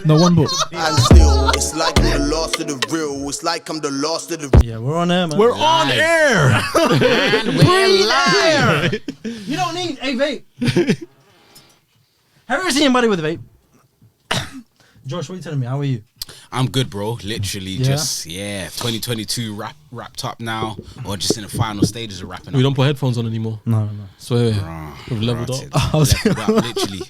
No, one book. And still, it's like I'm the last of the real. It's like I'm the last of the. Yeah, we're on air, man. We're on air. And we're live. You don't need a vape. Have you ever seen anybody with a vape? Josh, what are you telling me? How are you? I'm good, bro. Literally, just 2022 wrapped up now, or just in the final stages of wrapping up. We don't put headphones on anymore. No. So we've leveled up. Leveled up, literally.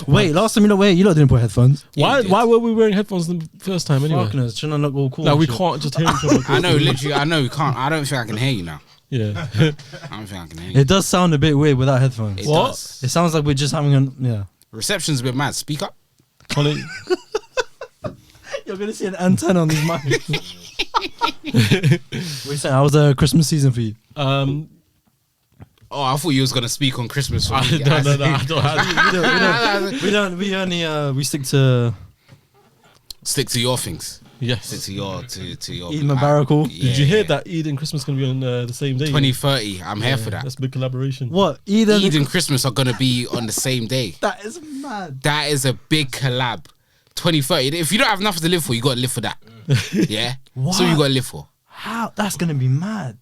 Wait, last time you didn't put headphones. Why were we wearing headphones the first time anyway? Darkness, shouldn't I look all cool? Like we can't just hear each other. I know, literally. I know we can't. I don't think I can hear you now. Yeah. I don't think I can hear you. It does sound a bit weird without headphones. It What? does. It sounds like we're just having Reception's a bit mad. Speak up. Ollie, You're gonna see an antenna on these mics. What are you saying? How was the Christmas season for you? Oh, I thought you was gonna speak on Christmas for me. no, I don't. We stick to Stick to your things. Yes. Stick to your Eid Mubarak. Did you hear that Eid and Christmas gonna be on the same day? 2030. I'm here for that. That's a big collaboration. What? Eid and Christmas are gonna be on the same day. That is mad. That is a big collab. 2030. If you don't have nothing to live for, you gotta live for that. Yeah. What? So you gotta live for. How? That's gonna be mad.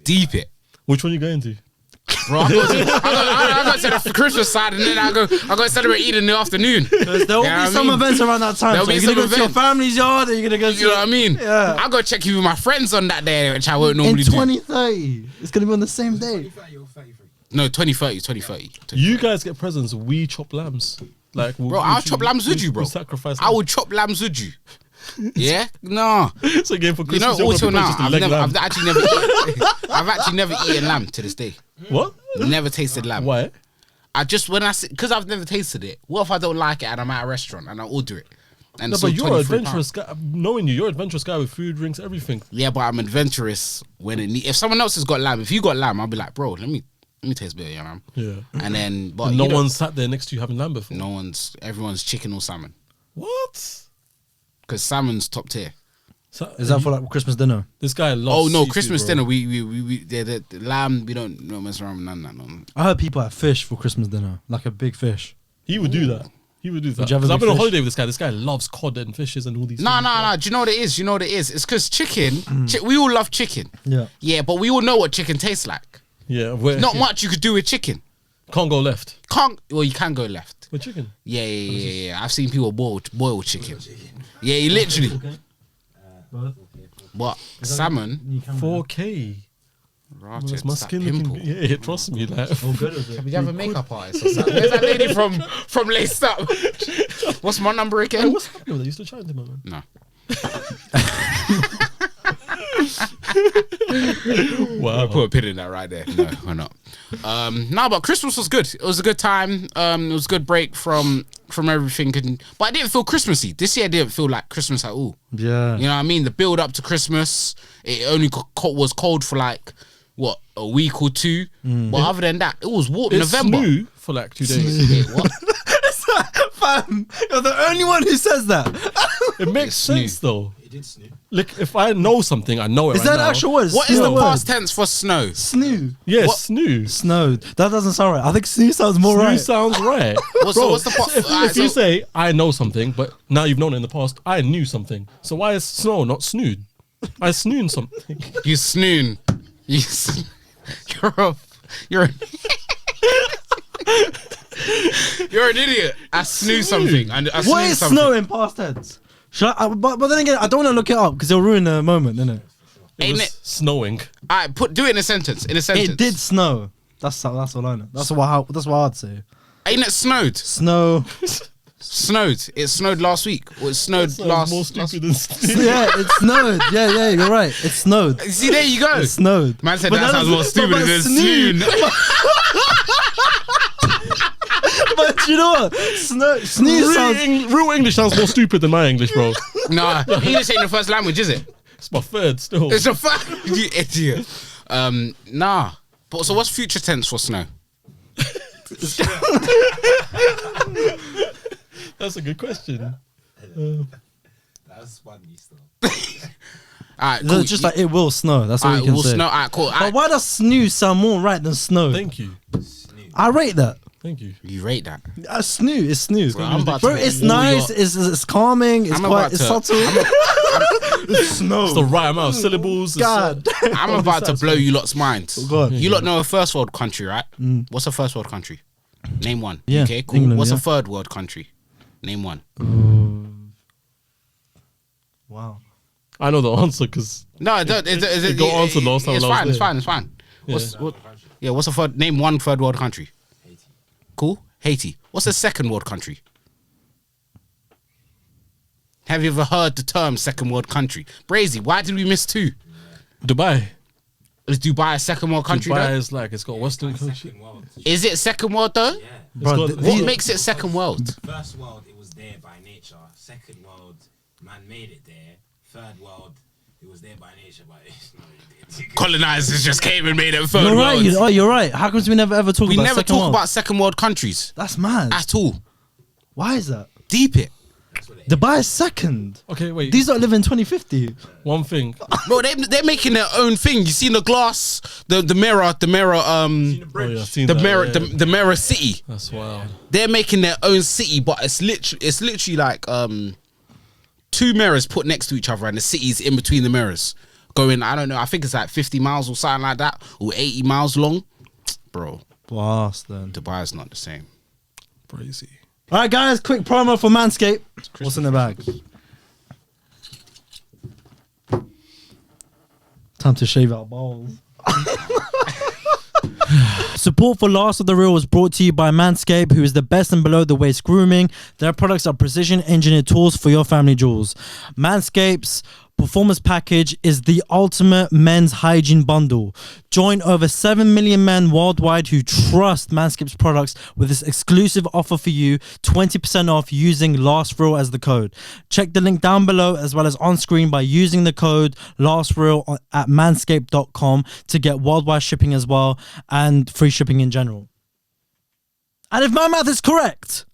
Deep it. Which one are you going to? Bro, I go to the Christmas side and then I go celebrate Eid in the afternoon. There will be some events around that time. There'll So be you're gonna some go to your events. family's yard, or you're gonna go to You know what I mean? Yeah. I go check you with my friends on that day, which I won't normally in 2030. It's gonna be on the same day. do. No, 2030. You guys get presents. We chop lambs. Like, Bro, I'll chop lambs with you, bro. We sacrifice. I would chop lambs with you. Yeah? No. So again for You Christmas, know, you're until gonna now, propose just a leg lamb. I've actually never eaten lamb to this day. What? Never tasted lamb. Why? Because I've never tasted it. What if I don't like it and I'm at a restaurant and I order it? And No, so but you're an £23. adventurous guy. Knowing you're an adventurous guy with food, drinks, everything. Yeah, but I'm adventurous when if someone else has got lamb, if you got lamb, I'll be like, bro, let me taste a bit of your lamb. Yeah. And then, but And no you know, one sat there next to you having lamb before. everyone's chicken or salmon. What? Because salmon's top tier. So, Is that for like Christmas dinner? this guy loves Oh no, seafood, Christmas bro. dinner. We the lamb. We don't mess around with none of that. No. I heard people have fish for Christmas dinner, like a big fish. He would do that. He would do that. Would you have a 'Cause I've big been on fish? holiday with this guy. This guy loves cod and fishes and all these No. things. Do you know what it is? It's because chicken. We all love chicken. Yeah. Yeah, but we all know what chicken tastes like. Yeah. Not much you could do with chicken. Can't go left. You can go left. With chicken. Yeah. I've seen people boil chicken. Yeah, you literally. But salmon. 4K. Right, That's my it's that skin pimple. looking. Yeah, trust me. Like, Oh, good is it? Did you have a makeup artist or something? Where's that lady from Laced Up? What's my number hey, again? what's happening with that? You still chatting to him, man? No. Wow. I'll put a pin in that right there. No, we're not. No, but Christmas was good. It was a good time. It was a good break from everything. But I didn't feel Christmassy. This year I didn't feel like Christmas at all. Yeah. You know what I mean? The build up to Christmas, it only was cold for like, what, a week or two. But other than that, it was warm. It November. snowed for like 2 days. Wait, what? Fam, you're the only one who says that. It makes It's sense though. Like if I know something, I know it. Is right that now. actual word? What is the Word. past tense for snow? Snoo. Yeah, What? snoo. Snowed. That doesn't sound right. I think snoo sounds more Snoo right. sounds right. What's the past? If you say I know something, but now you've known it in the past, I knew something. So why is snow not snood? I snoon something. You snoon. You're an idiot. I snoo something. I What snoo is something. snow in past tense? But then again, I don't want to look it up because it'll ruin the moment, innit? It was snowing. Alright, do it in a sentence. It did snow. That's all I know. That's what I'd say. Ain't it snowed? Snow. Snowed. It snowed last week. Or it snowed Sounds more last. stupid than snoo. Yeah, it snowed. Yeah, you're right. It snowed. See, there you go. It snowed. Man said But that sounds more stupid but than snoon. snoon. But you know what? Snoo sounds. Real English sounds more stupid than my English, bro. Nah, English ain't the first language, is it? It's my third still. It's a fact. You idiot. Nah. But so what's future tense for snow? That's a good question. That's funny still. Alright, No, cool. just like it will snow. That's all Alright, you can we'll say. snow. Alright, cool. But why does snoo sound more right than snow? Thank you. I rate that. Thank you. You rate that. Snoo. It's snoo. Bro, I'm about Bro, to it's blow nice. your- It's calming. It's I'm quite. about It's to- subtle. Snow. It's the right amount of syllables. God. I'm about to blow you lot's minds. Go on. You lot know a first world country, right? What's a first world country? Name one. Yeah, Okay, cool. England, What's yeah. a third world country? Name one. Wow. I know the answer because No, it got answered last time It's when I fine. was It's there. fine. It's fine. Yeah. What's a third? Name one third world country. Cool. Haiti. What's a second world country? Have you ever heard the term second world country? Brazy, why did we miss two? Dubai. Is Dubai a second world country? Dubai Though? is like it's got Western country. Is it second world though? Bro, got- What makes it second world? First world, it was there by nature. Second world, man made it there. Third world, it was there by nature, but it's not. Colonizers just came and made it third You're right. world. You're right. How comes we never ever talk We about never second talk world? about second world countries That's mad. at all. Why is that? Deep it. Dubai is second. Okay, wait. These don't live in 2050. One thing. Bro, they're making their own thing. You seen the glass, the mirror, Oh, yeah, I've seen the that, mirror, yeah. the mirror city. That's wild. They're making their own city, but it's literally like two mirrors put next to each other, and the city's in between the mirrors. Going, I don't know. I think it's like 50 miles or something like that, or 80 miles long. Bro, Blast then. Dubai's not the same. Crazy. All right, guys. Quick promo for Manscaped. What's in the bag? Time to shave our balls. Support for Last of the Real is brought to you by Manscaped, who is the best in below the waist grooming. Their products are precision engineered tools for your family jewels. Manscaped's Performance Package is the ultimate men's hygiene bundle. Join over 7 million men worldwide who trust Manscaped's products with this exclusive offer for you, 20% off using LastReal as the code. Check the link down below as well as on screen by using the code LastReal at manscaped.com to get worldwide shipping as well and free shipping in general. And if my math is correct,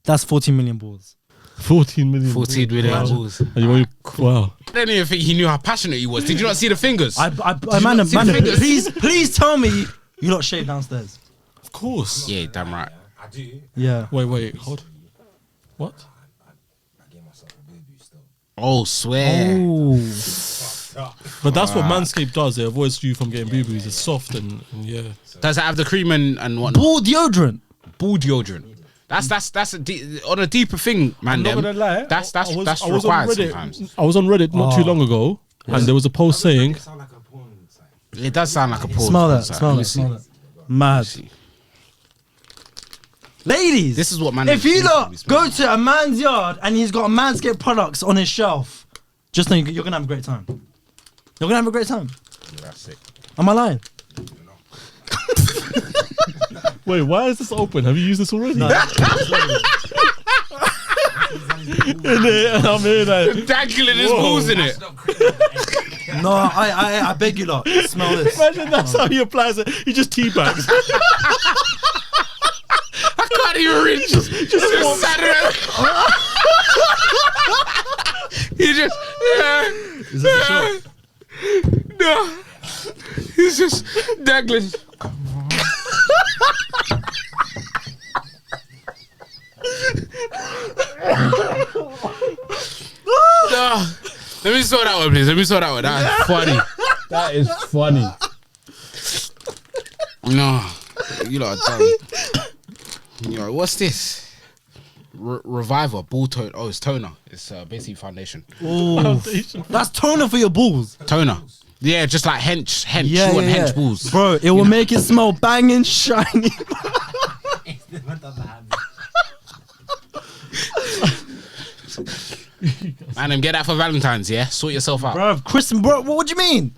that's 14 million balls. 14 million. 14 million Wow. balls. And you only, wow. I don't even think he knew how passionate he was. Did you not see the fingers? Man, not see the fingers? please tell me you lot shaved downstairs. Of course. Yeah, damn right. I do. Yeah. Wait. Hold. What? I gave myself a boo boo still. Oh, swear. Oh. But that's what Manscaped does. It avoids you from getting boo-boos. It's soft and yeah. Does it have the cream and whatnot? Ball deodorant. Ball deodorant. That's on a deeper thing, man. I'm not Them. gonna lie. That's I was required on Reddit. sometimes. I was on Reddit not too long ago, and there was a post saying, It sound like a porn site. It does sound like a porn. Smell that. site. Smell Let me that. see. Smell that. Mad. Ladies, This is what man. if you lot go to a man's yard and he's got Manscaped products on his shelf, just know you're gonna have a great time. You're gonna have a great time. That's it. Am I lying? "Wait, why is this open? Have you used this already?" No. And I'm here like, Dangling his Whoa. balls in it. No, I beg you lot. Smell this. imagine that's how he applies it. He just teabags. I can't even reach. Just sat there. He just. Is this a shot? No. He's just dangling. No. Let me saw that one, please. Let me saw that one. That's funny. That is funny. No. You lot are dumb. You know, what's this? Reviver, ball tone. Oh, it's toner. It's basically foundation. Ooh. That's toner for your balls. Toner. Yeah, just like hench. Yeah, you yeah, want yeah. hench balls. Bro, it will make it smell banging shiny. Man, them get that for Valentine's, yeah? Sort yourself out. Bro, Christmas, bro, what do you mean?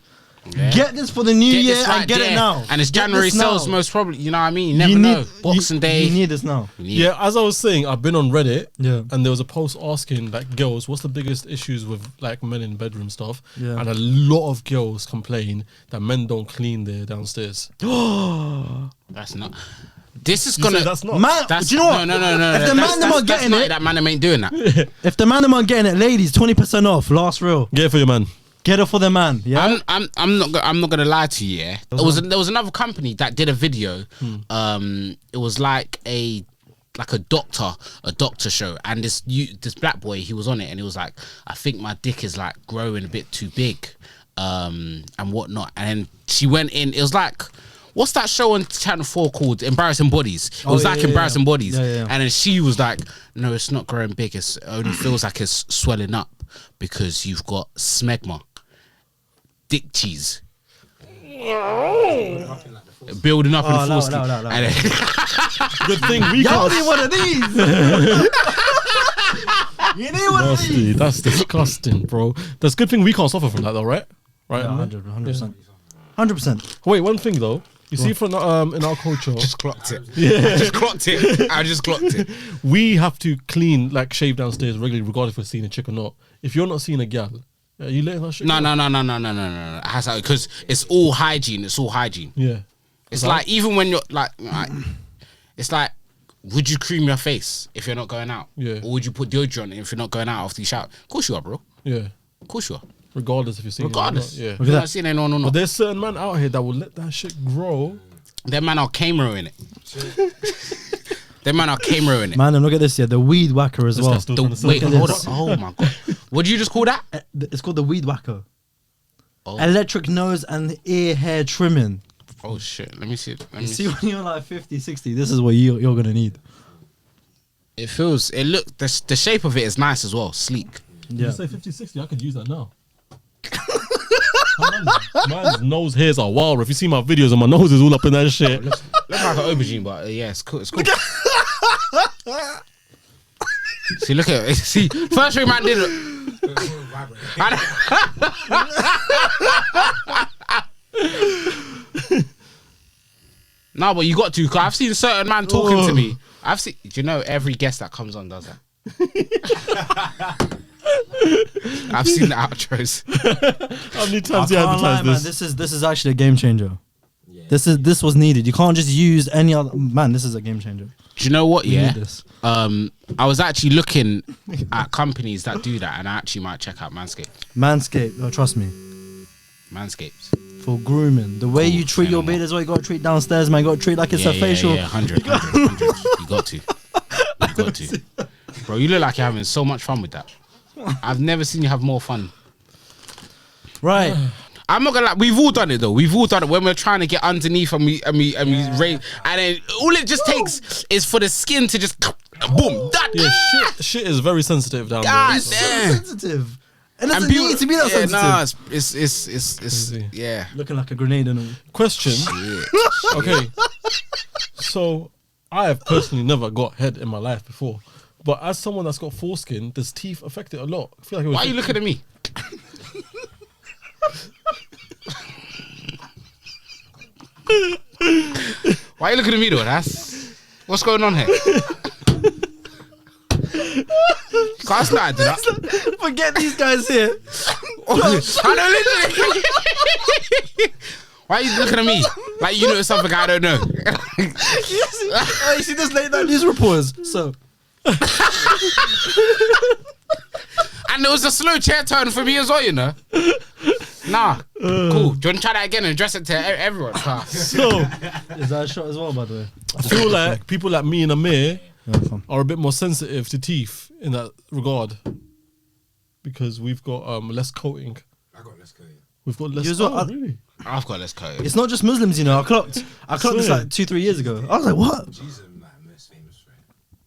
Yeah. Get this for the new Get year this right and get there. it now. And it's Get January this now. sales, most probably. You know what I mean? You never know. Boxing Day. You need this now. You need Yeah, as I was saying, I've been on Reddit, Yeah. and there was a post asking like girls, what's the biggest issues with like men in bedroom stuff? Yeah. And a lot of girls complain that men don't clean their downstairs. That's not. This is You gonna. say that's not. Man, That's, do you know what? No. If the That's- man them are that's getting not it, that man them ain't doing that. if the man them are getting it, ladies, 20% off. Last real. Get it for your man. Get it for the man. Yeah. I'm not gonna lie to you. Yeah, there was another company that did a video. It was like a doctor show, and this black boy, he was on it, and he was like, I think my dick is like growing a bit too big, and whatnot. And then she went in. It was like, what's that show on Channel 4 called Embarrassing Bodies? It was Embarrassing Bodies. Yeah. And then she was like, no, it's not growing big. It only feels like it's swelling up because you've got smegma, dick cheese. Building up in full steam. No. And then Good thing we Y'all can't. need one of these. You need one of Nasty. these. That's disgusting, bro. That's a good thing we can't suffer from that, though, right? Right. Yeah, man? 100%. 100%. Wait, one thing though. You see, from in our culture, just clocked it. I just clocked it. we have to clean, like shave downstairs regularly, regardless if we're seeing a chick or not. If you're not seeing a gal, are you letting that shit? No. go? Because it's all hygiene. It's all hygiene. Yeah. It's like, even when you're like, it's like, would you cream your face if you're not going out? Yeah. Or would you put deodorant if you're not going out after you shower? Of course you are, bro. Yeah. Of course you are. Regardless if you're seeing Regardless. it or not. If Yeah. you're not seeing anyone or But not. there's certain man out here that will let that shit grow. Them man are camera in it. Them man are camera in it. Man, and look at this here. The weed whacker as This well. guy's still trying to Wait, sell hold this. on. Oh my god. What did you just call that? It's called the weed whacker. Oh. Electric nose and ear hair trimming. Oh shit. Let me see it. Let me You see, see. when you're like 50, 60, this is what you're going to need. It the shape of it is nice as well. Sleek. Did Yeah. you say 50, 60? I could use that now. Man's nose hairs are wild. If you see my videos and my nose is all up in that shit. Looks like an aubergine, but yeah, it's cool. It's cool. See, look at it. See, first thing man did it. No, but you got to, because I've seen certain man talking to me. Do you know every guest that comes on does that? I've seen the outros. How many I times do you can't lie, advertise man. this? This is actually a game changer. Yeah. This was needed. You can't just use any other. Man, this is a game changer. Do you know what? We Yeah. need this. I was actually looking at companies that do that, and I actually might check out Manscaped. Manscaped. Oh, trust me. Manscaped. For grooming, the way you treat your beard is what you got to treat downstairs, man. You got to treat like it's a facial. Yeah, 100. You got to. Bro, you look like you're having so much fun with that. I've never seen you have more fun. Right. I'm not gonna lie, we've all done it though. We've all done it when we're trying to get underneath and we raise, and then all it just takes is for the skin to just boom. Yeah, shit is very sensitive down God there. So damn. sensitive. It doesn't people- need to be that yeah, sensitive. nah, it's Crazy. yeah. Looking like a grenade and all. Question. Shit. Okay. So, I have personally never got head in my life before. But as someone that's got foreskin, does teeth affect it a lot? I feel like it Why are you looking at me? Why are you looking at me though? What's going on here? Can't start that. Forget these guys here. I don't literally. Why are you looking at me like you know something I don't know? You see this late night news reporters. So And there was a slow chair turn for me as well, you know. Nah, cool. Do you want to try that again and address it to everyone? So, is that a shot as well, by the way? I feel like people like me and Amir Yeah, fun. are a bit more sensitive to teeth in that regard. Because we've got less coating. I got less coating. We've got less. You as well, Oh, I- really? I've got let's go. It's not just Muslims, you know. I clocked this swear. like 2-3 years ago. I was like, what? Jews are like most famous for it.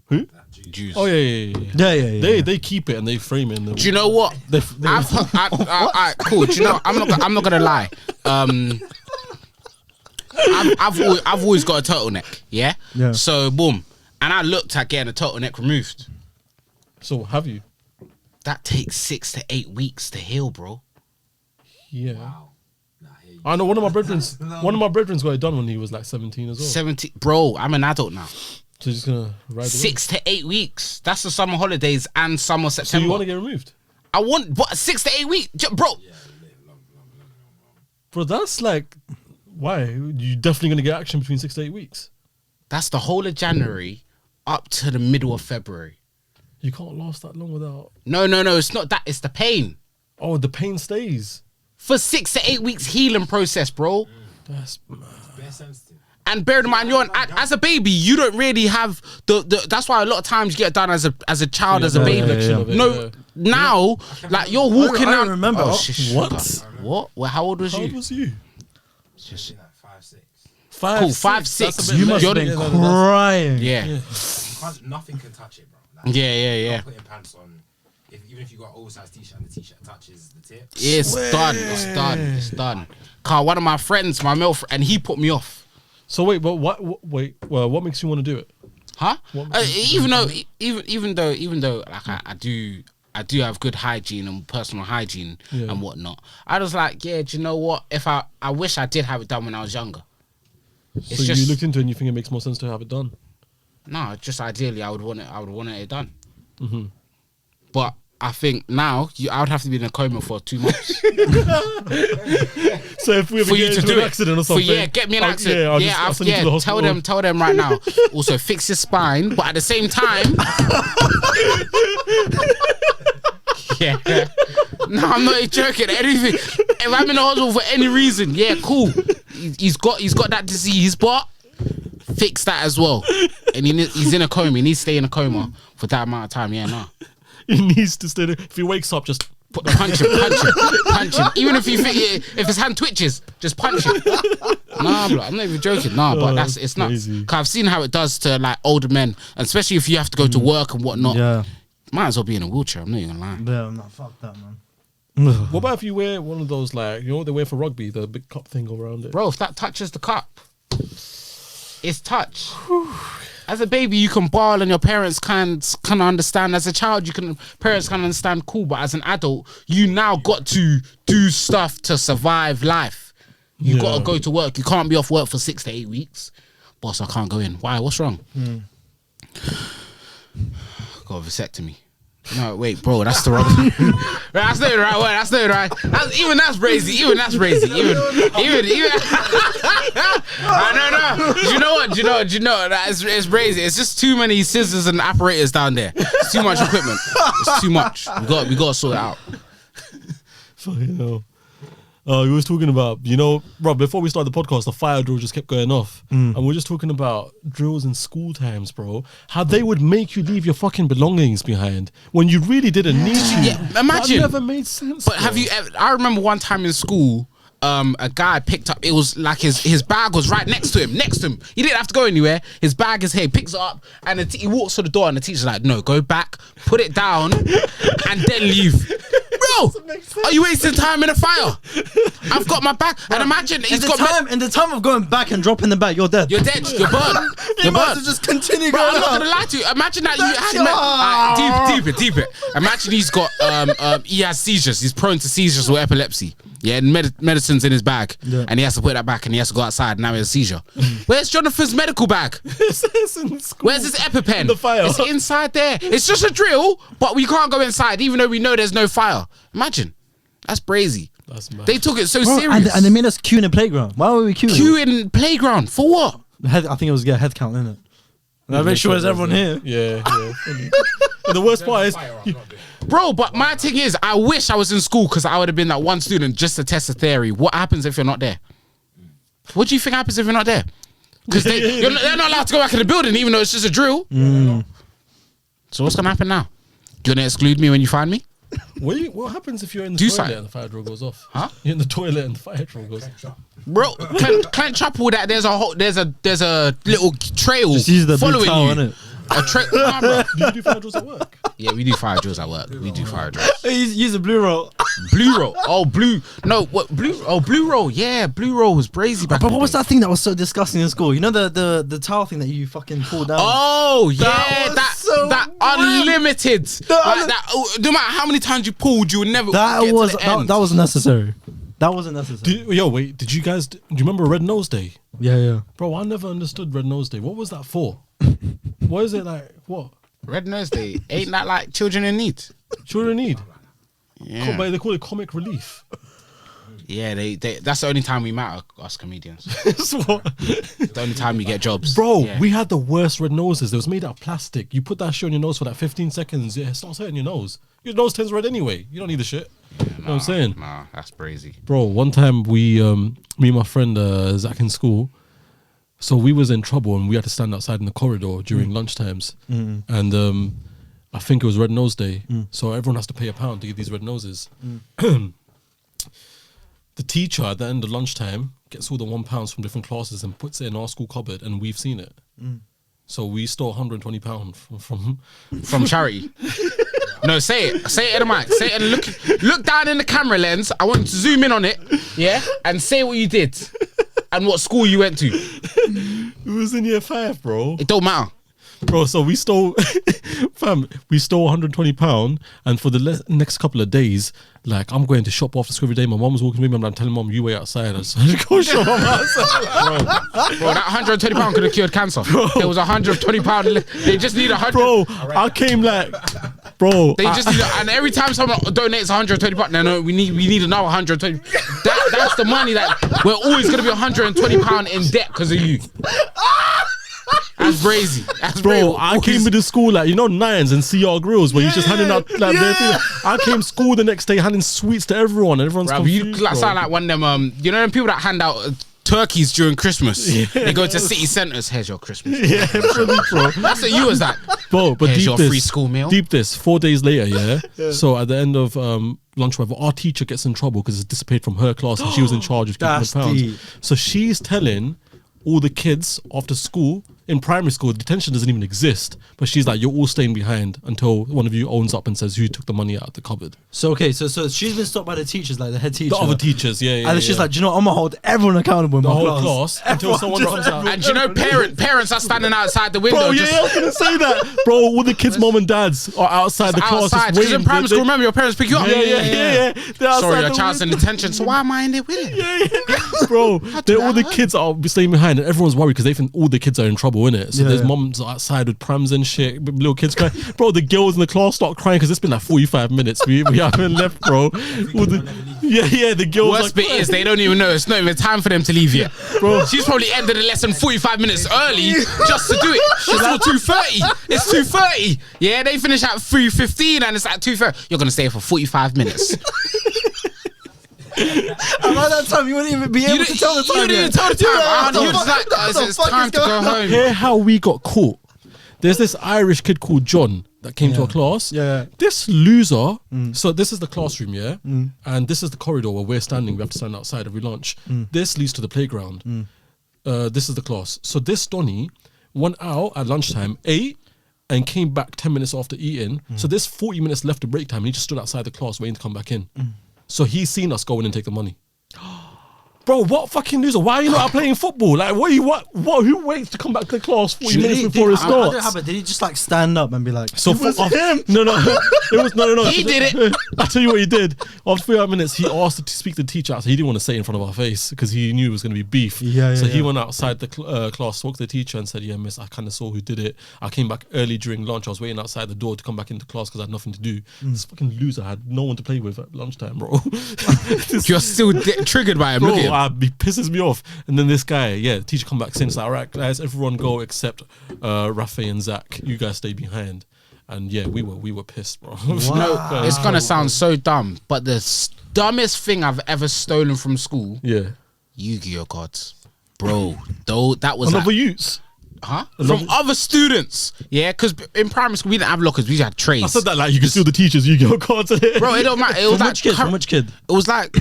Who? That Jews. Jews. Oh yeah. Yeah. They keep it and they frame it. And Do you know what? Cool. Do you know? I'm not gonna lie. I've always got a turtleneck. Yeah. Yeah. So boom, and I looked at getting a turtleneck removed. So have you? That takes 6 to 8 weeks to heal, bro. Yeah. Wow. Nah, I hear you. I know one of my brethren's got it done when he was like 17 as well. 70, bro. I'm an adult now. So you're just gonna ride the 6 to 8 weeks. That's the summer holidays and summer wave. So September. you want to get removed, I want what 6 to 8 weeks, bro. bro? That's like, why? You definitely gonna get action between 6 to 8 weeks. That's the whole of January up to the middle of February. You can't last that long without. No. It's not that. It's the pain. Oh, the pain stays. for 6 to 8 weeks healing process, bro. That's Bare sensitive. And bear in mind, as a baby, you don't really have the. That's why a lot of times you get done as a child, as a baby. Now, like you're walking I out. don't remember. Oh, what? What? Well, how old was How you? old was you? Just like 5, 6. Cool, 5, 6. That's a bit You late. must have You're- been crying. Yeah. Nothing can touch it, bro. Like, Yeah. Putting pants on, even if you got an oversized t-shirt and the t-shirt touches the tip. It's done. Carl, one of my friends, my male friend, and he put me off. So wait, but what makes you want to do it? Huh? What- Even though, like I do have good hygiene and personal hygiene and whatnot. I was like, do you know what? If I wish I did have it done when I was younger. So you looked into it and you think it makes more sense to have it done? No, just ideally, I would want it done. Mm-hmm. But I think now I would have to be in a coma for 2 months So if we ever for you get to into do an accident or something, get me an accident. I'll send you to the hospital. Tell them right now. Also, fix your spine, but at the same time, yeah. No, I'm not joking. Anything. If I'm in the hospital for any reason, cool. He's got that disease, but fix that as well. And he's in a coma. He needs to stay in a coma for that amount of time. Yeah, no. He needs to stay there. If he wakes up, just Punch him. Even if if his hand twitches, just punch him. Nah, bro, I'm not even joking. Nah, but it's not. crazy. Cause I've seen how it does to like older men, and especially if you have to go to work and whatnot. Yeah. Might as well be in a wheelchair. I'm not even lying. Yeah, no, fuck that, man. What about if you wear one of those, like, you know what they wear for rugby, the big cup thing around it? Bro, if that touches the cup, it's touch. As a baby, you can bawl and your parents can understand. As a child, parents can understand, cool. But as an adult, you now got to do stuff to survive life. You got to go to work. You can't be off work for 6 to 8 weeks. Boss, I can't go in. Why? What's wrong? Got a vasectomy. No, wait, bro, that's the wrong. That's not the right word. That's not the right. Even that's brazy. Even that's brazy. Even. No. Do you know what? It's brazy. It's just too many scissors and apparatus down there. It's too much equipment. It's too much. We got to sort it out. Fucking hell. We was talking about, Rob, before we started the podcast, the fire drill just kept going off. And we're just talking about drills in school times, bro. How they would make you leave your fucking belongings behind when you really didn't need to. Yeah, imagine. That never made sense. But bro. have you ever, I remember one time in school, a guy picked up, it was like his bag was right next to him. He didn't have to go anywhere. His bag is here, he picks it up, and he walks to the door, and the teacher's like, no, go back, put it down, and then leave. Bro, are you wasting time in a fire? I've got my bag, and imagine In the time of going back and dropping the bag, you're dead. you're dead, you're burned. You're might as well burned. just continue Bro, going I'm not on. gonna lie to you. Imagine that you deep it. Imagine he's got he has seizures. He's prone to seizures or epilepsy. Yeah, and medicine's in his bag, and he has to put that back, and he has to go outside. And now he has a seizure. Where's Jonathan's medical bag? It's in school. Where's his EpiPen? The fire. It's inside there. It's just a drill, but we can't go inside, even though we know there's no fire. Imagine, that's brazy. That's mad. They took it so Bro, serious. and they made us queue in the playground. Why were we queuing? Queue in playground for what? I think it was head count, innit? I make sure there's everyone here. Yeah. Fully. And the worst part is, Bro, but my thing is, I wish I was in school because I would have been that one student just to test the theory. What happens if you're not there? What do you think happens if you're not there? Because they're not allowed to go back in the building, even though it's just a drill. So what's gonna happen now? You gonna exclude me when you find me? what happens if you're in the Do toilet something. and the fire drill goes off? Huh? You're in the toilet and the fire drill goes off. Bro, Clint Chapel, that there's a little trail Just use the blue following towel, you. innit? A trail, nah, bro. Do you do fire drills at work? Yeah, we do fire drills at work. We do fire drills. Use a blue roll. Blue roll. Oh, blue. No, what blue? Oh, blue roll. Yeah, blue roll was brazy back. But in what the was day. that thing that was so disgusting in school? You know the towel thing that you fucking pull down? Oh yeah, was that so unlimited. Like that. No matter how many times you pulled, you would never. that get was to the end. that was necessary. That wasn't necessary. Wait, did you guys, do you remember Red Nose Day? Yeah. Bro, I never understood Red Nose Day. What was that for? What is it like? What? Red Nose Day. Ain't that like children in need? Children need? Yeah. But they call it comic relief. Yeah, they that's the only time we matter, us comedians. That's what? The only time we get jobs. Bro, Yeah. we had the worst red noses. It was made out of plastic. You put that shit on your nose for like 15 seconds, it starts hurting your nose. Your nose turns red anyway. You don't need the shit. You know what I'm saying? Nah, that's crazy. Bro, one time we, me and my friend Zach in school, so we was in trouble and we had to stand outside in the corridor during lunchtimes. And I think it was Red Nose Day. So everyone has to pay £1 to get these red noses. The teacher at the end of lunchtime gets all the £1 from different classes and puts it in our school cupboard, and we've seen it. So we stole £120 From charity. No, say it in the mic. Say it and look down in the camera lens. I want you to zoom in on it, yeah, and say what you did and what school you went to. It was in year 5, bro. It don't matter. Bro, so we stole, we stole £120, and for the next couple of days, like, I'm going to shop after school every day. My mum was walking with me, and I'm telling mum, you wait outside. I just go shop outside. Bro, that £120 could have cured cancer. There was £120. They just need 100. Bro, I came like, bro. They just need, and every time someone donates £120, no, we need another £120. That's the money that we're always gonna be £120 in debt because of you. That's crazy. That's Bro, I came to the school like, you know, Nines and CR Grills where you just handing out like their food. I came school the next day handing sweets to everyone, and everyone's confused. You sound like one of them, you know them people that hand out turkeys during Christmas. They go to city centres. Here's your Christmas. Yeah, really, bro. That's what you was that. Bro, but Here's deep your this, free school meal. Deep this, 4 days later, yeah? So at the end of lunch, whatever, our teacher gets in trouble because it's dissipated from her class and she was in charge of keeping the pounds. deep. So she's telling all the kids after school, in primary school, detention doesn't even exist. But she's like, you're all staying behind until one of you owns up and says who took the money out of the cupboard. So okay, so she's been stopped by the teachers, like the head teacher. The other teachers, yeah. And then she's like, do you know what? I'm gonna hold everyone accountable in the my whole class until someone runs out. And you know, parents are standing outside the window. Bro, yeah, I was gonna say that. Bro, all the kids' mom and dads are outside the class. Outside, because in primary school, remember your parents pick you up. Yeah. Sorry, your child's in detention, so why am I in there with it? Yeah. Bro, all the kids are staying behind and everyone's worried because they think all the kids are in trouble, innit? So there's moms outside with prams and shit, little kids crying. Bro, the girls in the class start crying because it's been like 45 minutes. We haven't left, bro. The girls. Worst bit is they don't even know. It's not even time for them to leave yet. Bro, she's probably ended the lesson 45 minutes early just to do it. It's all 2:30. It's 2:30. Yeah, they finish at 3:15 and it's at 2:30. You're gonna stay for 45 minutes. Around that time, you wouldn't even be able to tell the time. You didn't even tell the time. You're just like, it's time to go home. Hear how we got caught. There's this Irish kid called John that came to our class. Yeah. This loser. So this is the classroom, yeah? And this is the corridor where we're standing. We have to stand outside every lunch. This leads to the playground. This is the class. So this Donny went out at lunchtime, ate, and came back 10 minutes after eating. So there's 40 minutes left of break time. And he just stood outside the class waiting to come back in. So he's seen us go in and take the money. Bro, what fucking loser? Why are you not out playing football? Like, who waits to come back to the class 40 minutes before it starts? I don't have it. Did he just like stand up and be like, So it was him? No, it was no. He did it. I'll tell you what he did. After 3 minutes, he asked to speak to the teacher. So he didn't want to say it in front of our face because he knew it was going to be beef. So he went outside the class, spoke to the teacher, and said, "Yeah, miss, I kind of saw who did it. I came back early during lunch. I was waiting outside the door to come back into class because I had nothing to do. This fucking loser had no one to play with at lunchtime, bro. You're still triggered by him. Bro, Look at him. he pisses me off. And then this guy, the teacher come back saying, it's like, all right, guys, everyone go except Rafay and Zach. You guys stay behind. And yeah, we were pissed, bro. No, it's gonna sound so dumb, but the dumbest thing I've ever stolen from school, Yu-Gi-Oh cards, bro. Though that was another use. Huh? From other students, yeah, because in primary school we didn't have lockers, we just had trays. I said that like you can steal the teachers' Yu-Gi-Oh cards. Bro, it don't matter. It was From which kid? It was like,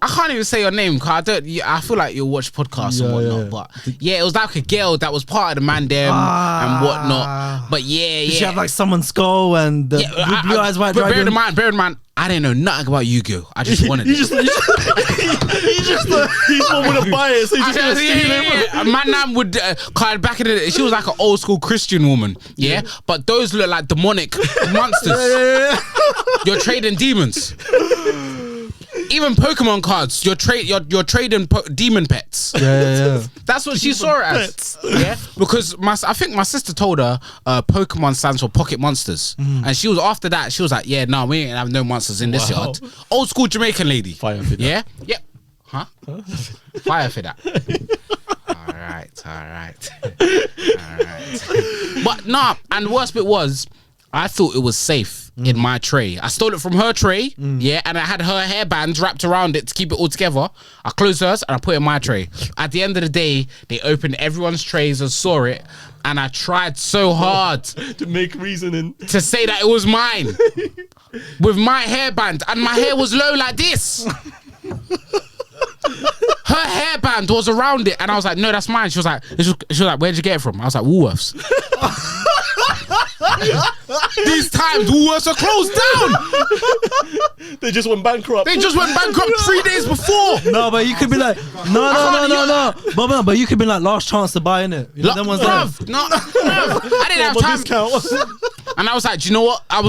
I can't even say your name because I feel like you'll watch podcasts and whatnot. But yeah, it was like a girl that was part of the mandem and whatnot. But Did she have like someone's skull and the blue eyes, white dragon? Bear in mind, I didn't know nothing about Yu-Gi-Oh. I just wanted it. He's not going to buy it, so he's just going to steal it. My nan would, back in the day, she was like an old school Christian woman, but those look like demonic monsters. You're trading demons. Even Pokemon cards, you're trading demon pets. That's what she saw it as. Yeah, because I think my sister told her Pokemon stands for Pocket Monsters, and she was after that. She was like, "Yeah, no, we ain't have no monsters in this yard." Old school Jamaican lady. Fire for that. Yeah, yep. Huh? Fire for that. All right. But nah, and the worst bit was, I thought it was safe. in my tray. I stole it from her tray, yeah, and I had her hairbands wrapped around it to keep it all together. I closed hers and I put it in my tray. At the end of the day, they opened everyone's trays and saw it, and I tried so hard to make reasoning. to say that it was mine with my hairband, and my hair was low like this. Her hairband was around it, and I was like, "No, that's mine." She was like, "Where'd you get it from?" I was like, "Woolworths." These times, Woolworths are closed down. They just went bankrupt. They just went bankrupt 3 days before. No, but you could be like, no. But you could be like, last chance to buy in it. You know, them ones there. Bruv, I didn't have time. Discount. And I was like, do you know what? I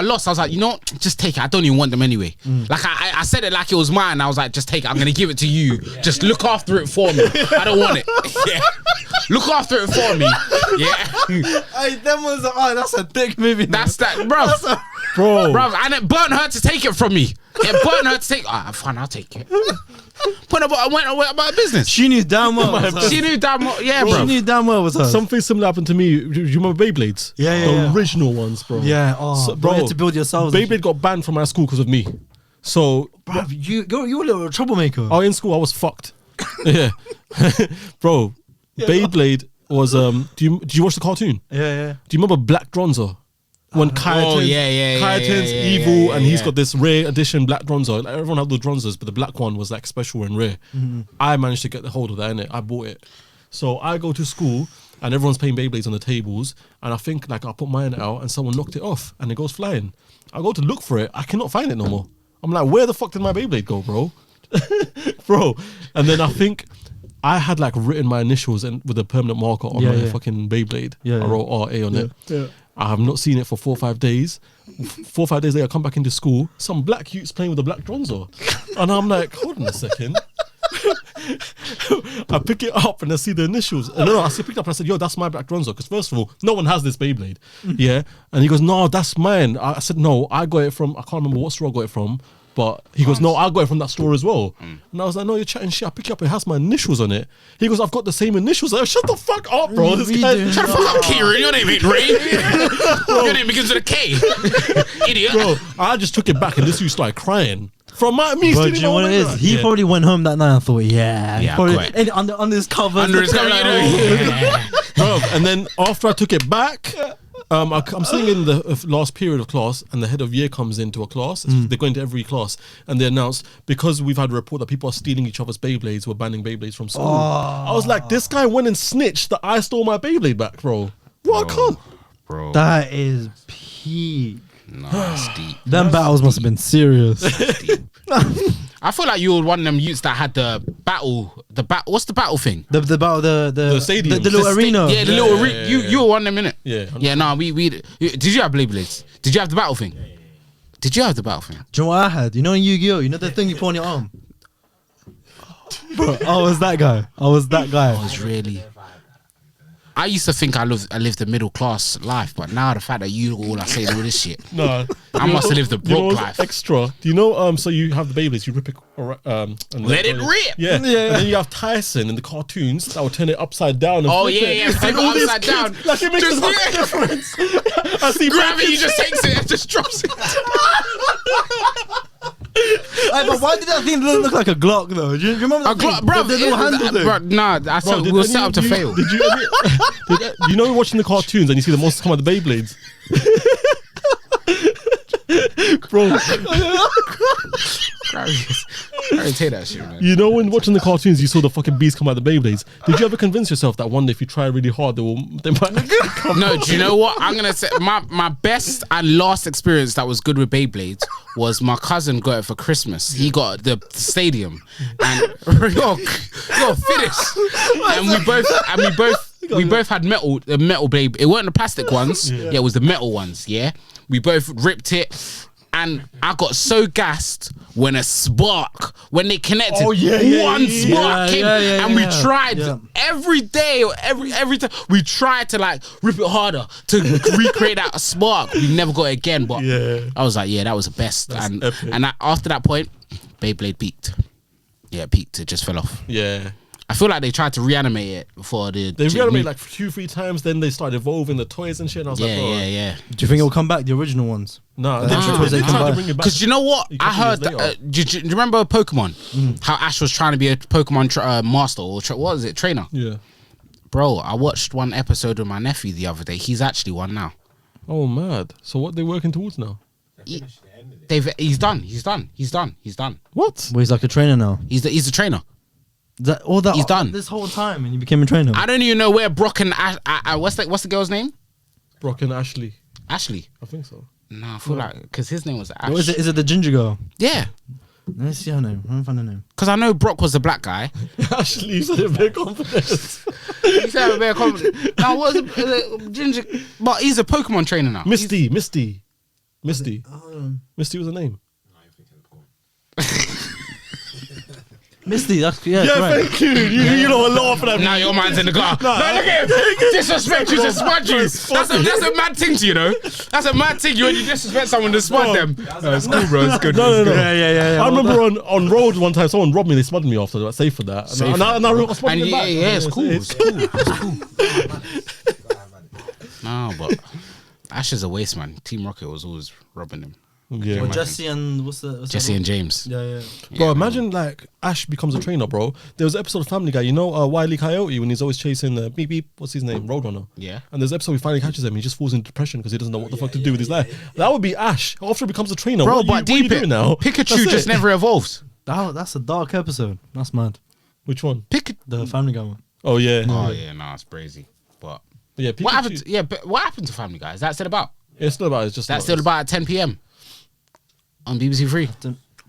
lost. I was like, you know what? Just take it. I don't even want them anyway. Like I said it like it was mine. I was like, just take it. I'm gonna give it to you. Just look after it for me. I don't want it. Yeah. Look after it for me. Yeah. Hey, them ones are, that's a thick movie. That's that, bruv. Bruv, and it burnt her to take it from me. It burnt her to take. Fine, I'll take it. I went about business. She knew damn well. She knew damn well. Yeah, bro. She knew damn well it was her. Something similar happened to me. Do you remember Beyblades? Yeah, the original ones, bro. Yeah, bro, you had to build yourselves. Beyblade got banned from my school because of me. So, Bruv, you're a little troublemaker. in school I was fucked. Yeah, bro. Beyblade was did you watch the cartoon? Yeah. Do you remember Black Bronzer? When Kaiten's evil and he's got this rare edition Black Bronzer. Like, everyone had the Bronzers, but the black one was like special and rare. I managed to get the hold of that, innit? I bought it. So I go to school and everyone's playing Beyblades on the tables, and I think like I put mine out and someone knocked it off and it goes flying. I go to look for it, I cannot find it no more. I'm like, where the fuck did my Beyblade go, bro? Bro. And then I think I had like written my initials and with a permanent marker on my fucking Beyblade. I wrote RA on it. Yeah. I have not seen it for 4 or 5 days. 4 or 5 days later, I come back into school. Some black youths playing with a black Bronzer. And I'm like, hold on a second. I pick it up and I see the initials. And then I picked it up and I said, yo, that's my black Bronzer. Because first of all, no one has this Beyblade. Yeah. And he goes, no, that's mine. I said, no, I got it from, I can't remember what store I got it from. But he goes, no, I got it from that store as well. And I was like, no, you're chatting shit. I pick it up, it has my initials on it. He goes, I've got the same initials. I go, shut the fuck up, bro. This guy, shut the fuck up, Kieran. Your name ain't Ray. Your name begins with a K. Idiot. Bro, I just took it back and this dude started crying. From me, but do you know what it is? He probably went home that night and thought, and under his covers. Under his cover, Bro, and then after I took it back, I'm sitting in the last period of class and the head of year comes into a class. They're going to every class and they announced, because we've had a report that people are stealing each other's Beyblades, we're banning Beyblades from school. I was like, this guy went and snitched that I stole my Beyblade back, bro. What I can't. Bro. That is peak. No, that's deep. Them battles must have been serious. I feel like you were one of them youths that had the battle. What's the battle thing? The battle, the stadium, the little arena. Yeah, the little arena. You were one of them, innit? Yeah. Yeah, no, we did you have Beyblades? Did you have the battle thing? Did you have the battle thing? Do you know what I had? You know in Yu-Gi-Oh, you know the thing you put on your arm? Bro, I was that guy. I was really. I used to think I lived the middle class life, but now the fact that you all are saying all this shit, no, I must have lived the broke life. Extra. Do you know? So you have the Beyblades, you rip it, and let it rip. Yeah. And then you have Tyson in the cartoons that will turn it upside down. And flip it. And all upside down. Like it makes a difference. I see gravity just takes it and just drops it. Hey, but why did that thing look like a Glock though? Do you remember that Glock, bro? The little handle thing? Bro, nah, I said we were set up to fail. Did you know watching the cartoons and you see the monsters come out of the Beyblades? Bro, I take that shit, man. you know when watching the cartoons you saw the fucking bees come out of the Beyblades? Did you ever convince yourself that one day if you try really hard they might come No, out? do you know what? I'm gonna say my best and last experience that was good with Beyblades was my cousin got it for Christmas. He got the stadium and yo finish. And we both had the metal Beyblade. It weren't the plastic ones. Yeah, it was the metal ones. Yeah, we both ripped it. And I got so gassed when when they connected, one spark came, and we tried every day or every time we tried to like rip it harder to recreate that spark. We never got it again, but I was like, that was the best. After that point, Beyblade peaked. Yeah, it peaked. It just fell off. Yeah. I I feel like they tried to reanimate it before They reanimated like 2-3 times, then they started evolving the toys and shit. And I was like, bro, yeah. Do you think it'll come back, the original ones? No, Nah. they tried to bring it back. Because you know what? A I couple heard years that. Do you remember Pokemon? How Ash was trying to be a Pokemon master or what was it, trainer? Yeah. Bro, I watched one episode with my nephew the other day. He's actually one now. Oh, mad. So what they working towards now? He's done. He's done. What? Well, he's like a trainer now. He's a trainer. He's done. this whole time, and he became a trainer. I don't even know where Brock and Ash. What's the girl's name? Brock and Ashley. Ashley. I think so. No, I feel like because his name was Ash. What is it? Is it the ginger girl? Yeah, Let me see her name. Let me find her name. because I know Brock was the black guy. Ashley said a bit confident. He said a bit confident. Now what's a ginger? But he's a Pokemon trainer now. Misty. Misty was the name. Misty, that's right. Thank you. You know a lot for that. Now your man's in the car. No, look at him. Disrespect you to spud you. That's a mad thing to you know. That's a mad thing. You when you disrespect someone to spud them. It's cool, bro. It's good. No. Yeah. I remember on road one time someone robbed me. They smugged me off. So I was safe for that. And I smugged them back. Yeah, it's cool. It's cool. No, but Ash is a waste man. Team Rocket was always robbing him. Yeah, Well, man. Jesse and what's Jesse and James. Yeah. Bro, imagine like Ash becomes a trainer, bro. There was an episode of Family Guy, you know, Wile E. Coyote when he's always chasing beep beep. What's his name? Roadrunner. Yeah. And there's an episode he finally catches him. And he just falls into depression because he doesn't know what the fuck to do with his life. That would be Ash after he becomes a trainer. Bro, what but are you deep doing it now? Pikachu That's just it. never evolves. That's a dark episode. That's mad. Which one? The Family Guy one. Oh yeah. Oh yeah, no, it's crazy. But Yeah. Pikachu, what happened? But what happened to Family Guy? Is that still about? it's still about. It's just. That's still about at 10 p.m. on BBC Three.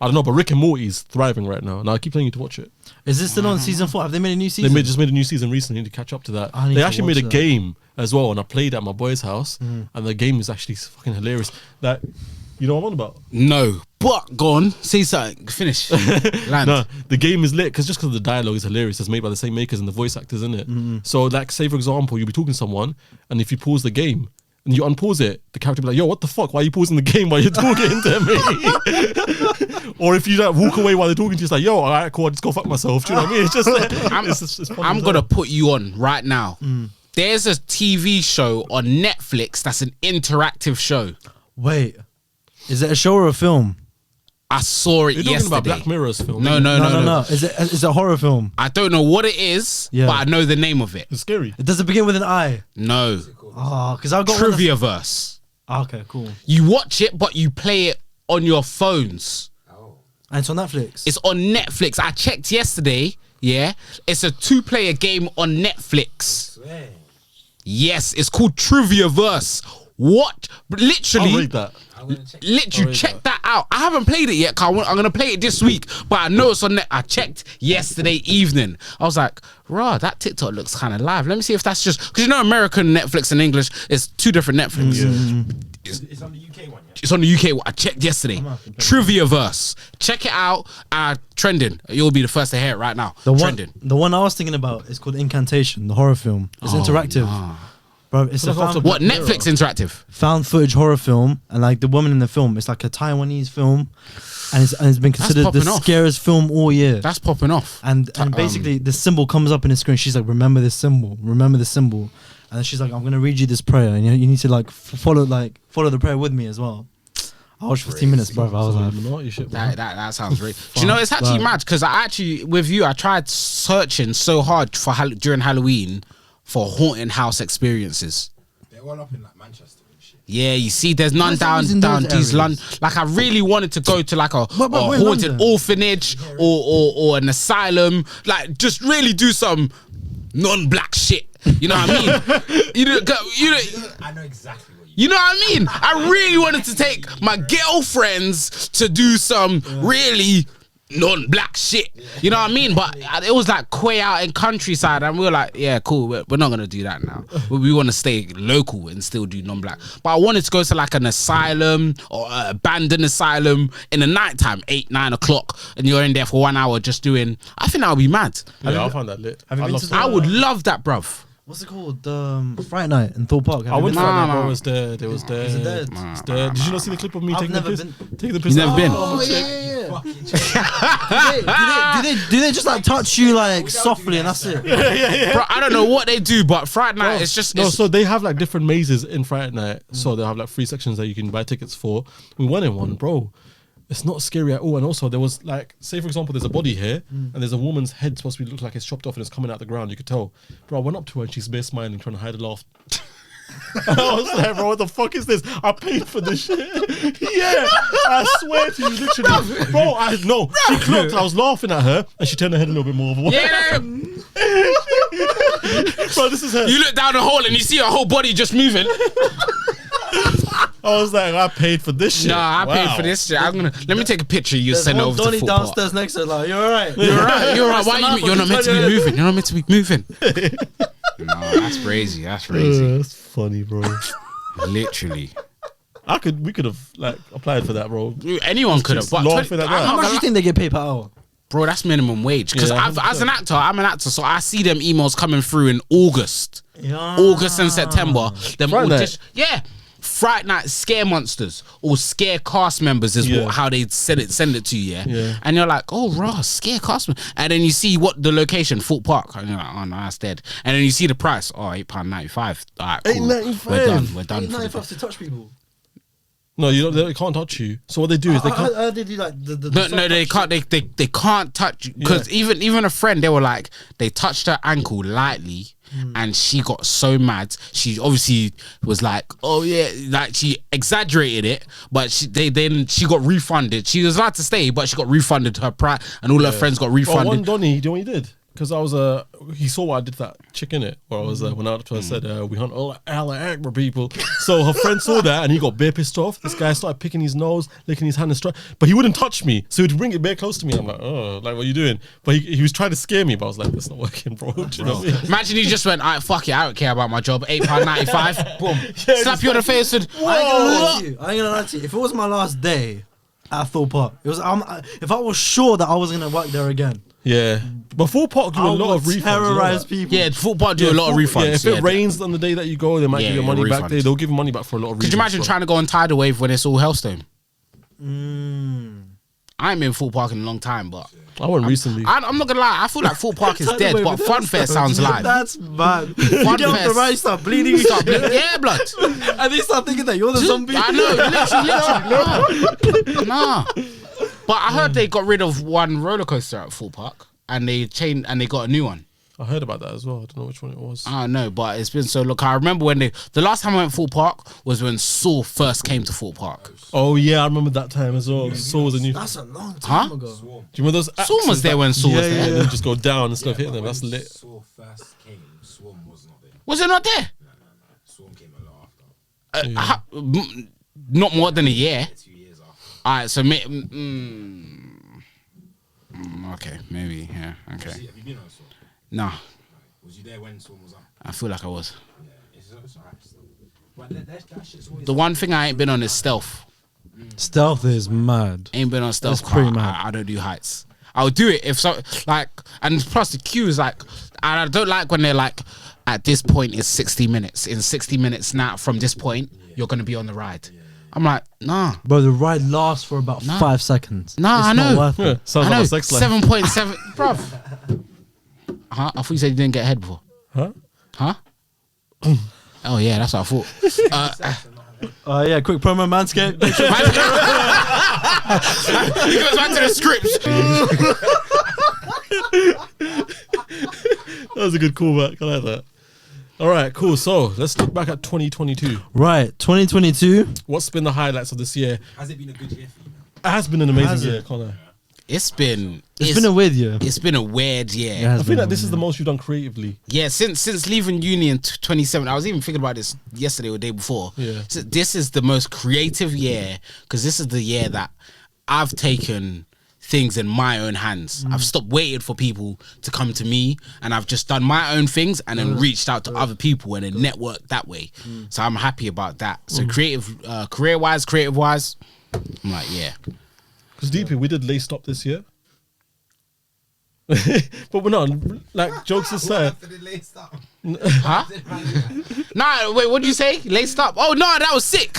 I don't know, but Rick and Morty's thriving right now, and I keep telling you to watch it. Is this still on season 4? Have they made a new season? They just made a new season recently to catch up to that. I need They to actually made a watch that. game as well, and I played it at my boy's house, and the game is actually fucking hilarious. Like, you know what I'm on about? No, but go on. Say something. Finish. Land. No, the game is lit because the dialogue is hilarious. It's made by the same makers and the voice actors in it. So, like, say for example, you'll be talking to someone, and if you pause the game and you unpause it, the character will be like, "Yo, what the fuck? Why are you pausing the game while you're talking to me?" Or if you like walk away while they're talking to you, it's like, "Yo, all right, cool, I'll just go fuck myself." Do you know what I mean? It's just, it's funny I'm as gonna well. put you on right now. There's a TV show on Netflix that's an interactive show. Wait, is it a show or a film? I saw it You're talking yesterday. about Black Mirror's film. No. Is it a horror film? I don't know what it is, Yeah. but I know the name of it. It's scary. Does it begin with an I? No. Oh, because I got one Trivia verse. okay, cool. You watch it, but you play it on your phones. And it's on Netflix. It's on Netflix. I checked yesterday. Yeah. It's a 2-player game on Netflix. Yes, it's called Trivia Verse. What? Literally. I'll read that. Literally, check that out. I haven't played it yet. 'Cause I'm gonna play it this week, but I know it's on net. I checked yesterday evening. I was like, "Rah, that TikTok looks kind of live. Let me see if that's just because you know American Netflix and English is 2 different Netflix. It's on the UK one, yeah? It's on the UK one. I checked yesterday. Trivia Verse. Check it out. Trending. You'll be the first to hear it right now. Trending. The one I was thinking about is called Incantation, the horror film. It's interactive. Bro, it's a What Netflix interactive? found footage horror film, and like the woman in the film, it's like a Taiwanese film, and it's been considered the popping off. scariest film all year. That's popping off. And basically the symbol comes up in the screen. She's like, remember this symbol, and then she's like, I'm gonna read you this prayer, and you need to like follow the prayer with me as well. I watched 15 minutes, bro. I was like, Illuminati shit, bro. That sounds great. Do you know it's actually mad because I tried searching so hard for during Halloween for haunted house experiences. They're all up in like Manchester and shit. Yeah, you see, there's none Where's always in down those these areas? London. Like, I really wanted to go to like a But we're in haunted London. orphanage or an asylum. Like, just really do some non-black shit. You know what I mean? You know, I know exactly what you know what I mean? I really wanted to take my girlfriends to do some really non-black shit. You know what I mean? But it was like way out in countryside, and we were like, yeah, cool. We're not gonna do that now. We want to stay local and still do non-black. But I wanted to go to like an asylum or an abandoned asylum in the nighttime, 8-9 o'clock, and you're in there for 1 hour just doing. I think that would be mad. Yeah, I'll find that lit. Have you I'd been love to to- I would love that, bruv. what's it called? Friday night in Thorpe Park. I went been? Friday night, Nah, bro. nah. It was there. It was there. Is it there? It's there. Did you not see the clip of me I've taking the never piss? been- Taking the piss. You've never been? Oh yeah. do they just like touch you like softly and that's it? Bro, I don't know what they do, but Friday night it's just No, it's- so they have like different mazes in Friday night. So they have like 3 sections that you can buy tickets for. We went in one, bro. It's not scary at all. And also there was like, say for example, there's a body here and there's a woman's head supposed to be look like it's chopped off and it's coming out the ground. You could tell. Bro, I went up to her and she's bare smiling, trying to hide a laugh. And I was like, bro, what the fuck is this? I paid for this shit. Yeah, I swear to you, literally. Bro, I know. She clocked. I was laughing at her and she turned her head a little bit more. yeah. Bro, this is her. You look down the hole and you see her whole body just moving. I was like, I paid for this shit. Nah, I paid Wow. for this shit. Let me take a picture. You send over to Donnie football. downstairs next to her, like, you're alright. You're right. You're right. Why Listen you're up, not meant to be I'm moving? You're not meant to be moving. No, that's crazy. That's crazy. That's funny, bro. Literally, We could have like applied for that, bro. anyone could have. Just But laughing at that. How much do you think they get paid per hour? bro? That's minimum wage. Because Yeah, as an actor, I'm an actor, so I see them emails coming through in August, August and September. Them Friday night. audition, yeah. Fright Night Scare Monsters or Scare Cast Members is Yeah. how they send it to you, Yeah. And you're like, oh, Ross, Scare Cast Members. And then you see what the location, Fort Park. And you're like, oh, no, that's dead. And then you see the price, oh, £8.95. All right, cool. £8.95. We're done for the day. to touch people. No, they can't touch you. So what they do is they can't. How did you like the No, they can't. They can't touch because even a friend, they were like, they touched her ankle lightly, and she got so mad. She obviously was like, oh yeah, like she exaggerated it, but she got refunded. She was allowed to stay, but she got refunded her price, and all her friends got Oh, refunded. one Donny, do you know what he did? Because I was he saw what I did to that chick in it. Where I was went out to her and said we hunt all Akbar people. So her friend saw that and he got bare pissed off. This guy started picking his nose, licking his hand and but he wouldn't touch me. So he'd bring it bare close to me. I'm like, oh, like what are you doing? But he was trying to scare me. But I was like, that's not working, bro. Do you know what I mean? Imagine he just went, all right, fuck it, I don't care about my job. £8.95, boom, slap you on the face and I ain't gonna lie to you. If it was my last day at Thorpe Park, it was. If I was sure that I was gonna work there again, Yeah. But Full Park do a I lot would of refunds. terrorize people. yeah, Fort Park do a lot of refunds. Yeah, if it rains on the day that you go, they might give you money back. refunds. They'll give you money back for a lot of refunds. Could you imagine trying to go on Tidal Wave when it's all Hellstone? I ain't been in Fort Park in a long time, but I went recently. I'm not gonna lie. I feel like Fort Park is dead, but Fun Fair sounds live. That's bad. You Fun get off the Fest. ride, start bleeding. Yeah, blood. And they start thinking that you're the zombie. I know, literally, nah. But I heard they got rid of one roller coaster at Fort Park, and they changed and they got a new one. I heard about that as well. I don't know which one it was. I don't know, but it's been so long. I remember when the last time I went to Fort Park was when Saw first came to Fort Park. Oh yeah, I remember that time as well. Saw was a new. Do That's a long time Huh? ago. you remember those? Saw was axes there that- when Saw was yeah, there. Yeah, and just go down and stuff, hit them. That's lit. Saw first came, Swarm was not there. Was it not there? Swarm came a lot after. Not more than a year. 2 years after. All right, so okay, maybe, yeah, okay. Have you been on Swarm? Nah, Was you there when Swarm was up? I feel like I was. Yeah, it's alright still. But that shit's always The one thing I ain't been on is stealth. Stealth is mad. Ain't been on stealth. That's pretty I- mad. I don't do heights. I would do it if so. Like, and plus the queue is like, and I don't like when they're like, at this point it's 60 minutes. In 60 minutes now from this point, you're gonna be on the ride. I'm like, nah, Bro, the ride lasts for about 5 seconds. Nah, It's I not know. worth Yeah, it. sounds I like know a sex life. 7.7, bruv. Huh? I thought you said you didn't get ahead before. Huh? Huh? Oh yeah, that's what I thought. Yeah, quick promo, Manscaped. He goes back to the script. That was a good callback. I like that. All right, cool. So let's look back at 2022. Right, 2022. What's been the highlights of this year? Has it been a good year for you? It has been an amazing Has year, it? Connor. It's been It's been a weird year. It has I been feel a like this weird is the most you've done creatively. Yeah, since leaving uni in 27, I was even thinking about this yesterday or the day before. Yeah. So this is the most creative year because this is the year that I've taken things in my own hands. I've stopped waiting for people to come to me, and I've just done my own things and then reached out to other people and then networked that way. So I'm happy about that. So creative wise, I'm like, yeah. Because deeply, we did Lay Stop this year. But we're not, like, jokes aside. Huh? Nah, wait, what did you say? Laced up? Oh no, that was sick.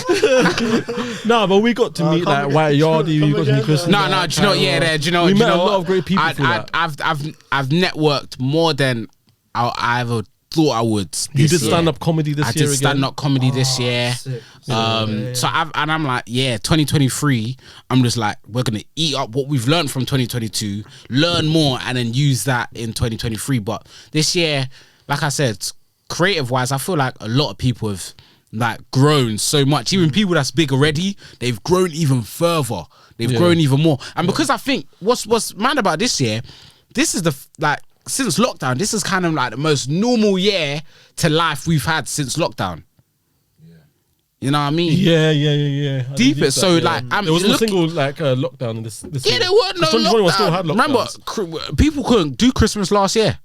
No, but we got to meet like White Yardie. We got to meet Chris. No, do you know? Yeah, do you know? We do you met a know lot what? of great people through that. I've networked more than I ever thought I would. You did stand up comedy this year. I did stand up comedy this year. Sick. So I'm like, 2023. I'm just like, we're gonna eat up what we've learned from 2022, learn more, and then use that in 2023. But this year, like I said, creative wise, I feel like a lot of people have like grown so much. Even people that's big already, they've grown even further. They've grown even more. And because I think what's mad about this year, this is since lockdown, this is kind of like the most normal year to life we've had since lockdown. You know what I mean? Yeah. Deep it. So like, there was a single like lockdown in this. Yeah, year. there were no 2021 still lockdown. had lockdowns. Remember, people couldn't do Christmas last year.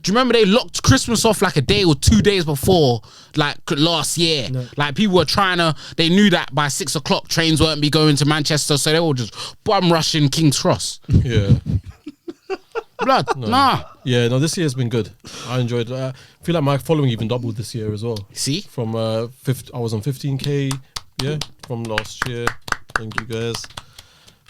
Do you remember they locked Christmas off like a day or 2 days before, like last year? No. Like people were they knew that by 6 o'clock trains weren't be going to Manchester, so they were just bum rushing King's Cross. Yeah. Blood, nah. Yeah, no, this year's been good. I enjoyed it. I feel like my following even doubled this year as well. See? From I was on 15K, from last year. Thank you guys.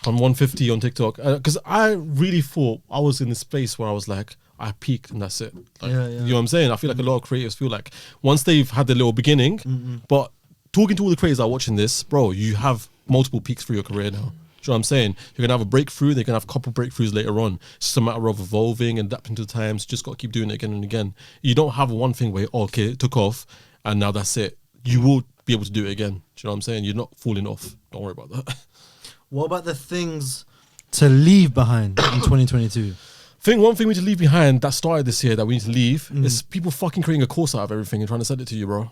On 150 on TikTok. Because I really thought I was in this space where I was like, I peaked and that's it. Like, Yeah. You know what I'm saying? I feel like a lot of creators feel like once they've had their little beginning, but talking to all the creators that are watching this, bro, you have multiple peaks for your career now. Do you know what I'm saying? You're gonna have a breakthrough, they're gonna have a couple breakthroughs later on. It's just a matter of evolving and adapting to the times. You just gotta keep doing it again and again. You don't have one thing where, okay, it took off and now that's it. You will be able to do it again. Do you know what I'm saying? You're not falling off. Don't worry about that. What about the things to leave behind in 2022? One thing we need to leave behind that started this year that we need to leave is people fucking creating a course out of everything and trying to sell it to you, bro.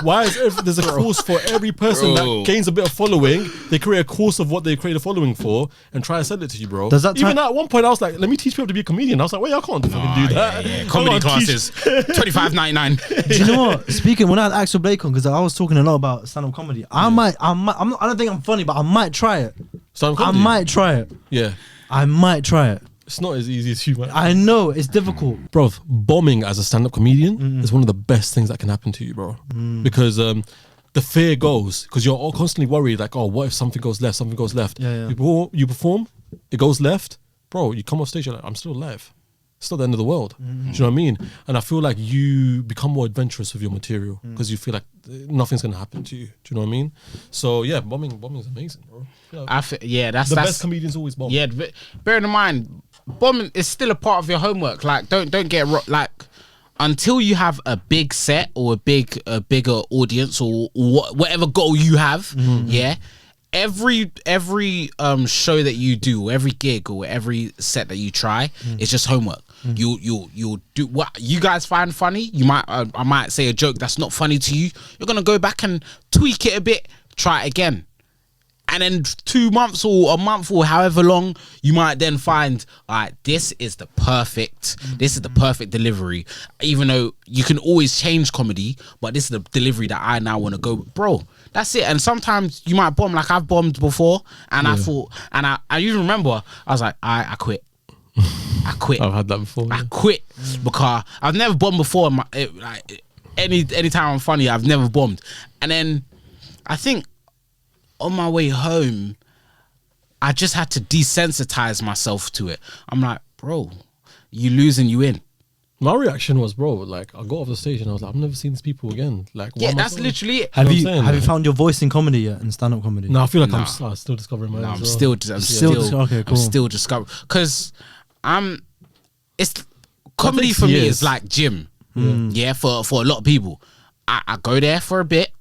Why is there's a course for every person that gains a bit of following? They create a course of what they create a following for and try to sell it to you, bro. Does that Even at one point, I was like, let me teach people to be a comedian. I was like, wait, I can't fucking do that. Yeah. I Comedy can't classes, $25.99. Do you know what? Speaking, when I had Axel Blake on, because I was talking a lot about stand-up comedy, I don't think I'm funny, but I might try it. Stand-up I comedy? might try it. Yeah. I might try it. It's not as easy as you might. I know it's difficult. Bro, bombing as a stand-up comedian is one of the best things that can happen to you, bro. Because the fear goes, because you're all constantly worried, like, oh, what if something goes left, something goes left. Yeah. You perform, it goes left, bro, you come off stage, you're like, I'm still alive. It's not the end of the world. Do you know what I mean? And I feel like you become more adventurous with your material because you feel like nothing's going to happen to you. Do you know what I mean? So, yeah, bombing is amazing, bro. That's the best comedians always bomb. Yeah, but bearing in mind, bombing is still a part of your homework. Like, don't get like, until you have a big set or a bigger audience or whatever goal you have, every show that you do, or every gig or every set that you try, it's just homework. You'll do what you guys find funny. You might I might say a joke that's not funny to you. You're gonna go back and tweak it a bit, try it again. And then 2 months or a month or however long, you might then find, all right, this is the perfect delivery. Even though you can always change comedy, but this is the delivery that I now want to go, bro. That's it. And sometimes you might bomb, like I've bombed before, and I thought, and I even remember, I was like, I quit. I quit. I've had that before. I quit because I've never bombed before. Anytime I'm funny, I've never bombed. And then I think on my way home, I just had to desensitize myself to it. I'm like, bro, you lose and you win. My reaction was, bro, like I got off the stage and I was like, I've never seen these people again. Like, yeah, that's literally it. Have You know what I'm you saying? have you found your voice in comedy yet, in stand-up comedy? No, I feel like Nah. I'm still discovering mine. No, I'm as still well. Okay, cool. I'm still discovering, because it's comedy takes for me years. is like gym. Yeah, for a lot of people, I go there for a bit.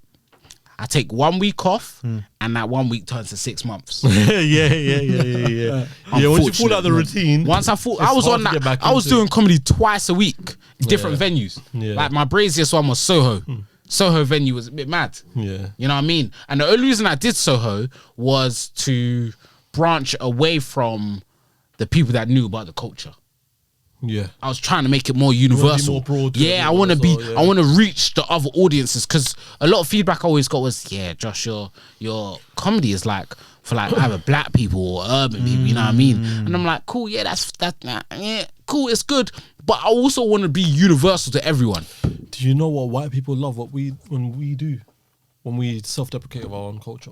I take 1 week off, and that 1 week turns to 6 months. Yeah. Once you fall out of the routine. Once I thought it's I was hard on to get that, back I was into it. doing comedy twice a week, different venues. Yeah. Like my braziest one was Soho. Soho venue was a bit mad. Yeah. You know what I mean? And the only reason I did Soho was to branch away from the people that knew about the culture. Yeah. I was trying to make it more universal. more broad, yeah, I want to be. I want to reach the other audiences because a lot of feedback I always got was, yeah, Josh, your comedy is like for like either black people or urban people. You know what I mean? And I'm like, cool, yeah, yeah, cool, it's good. But I also want to be universal to everyone. Do you know what white people love? When we self-deprecate of our own culture.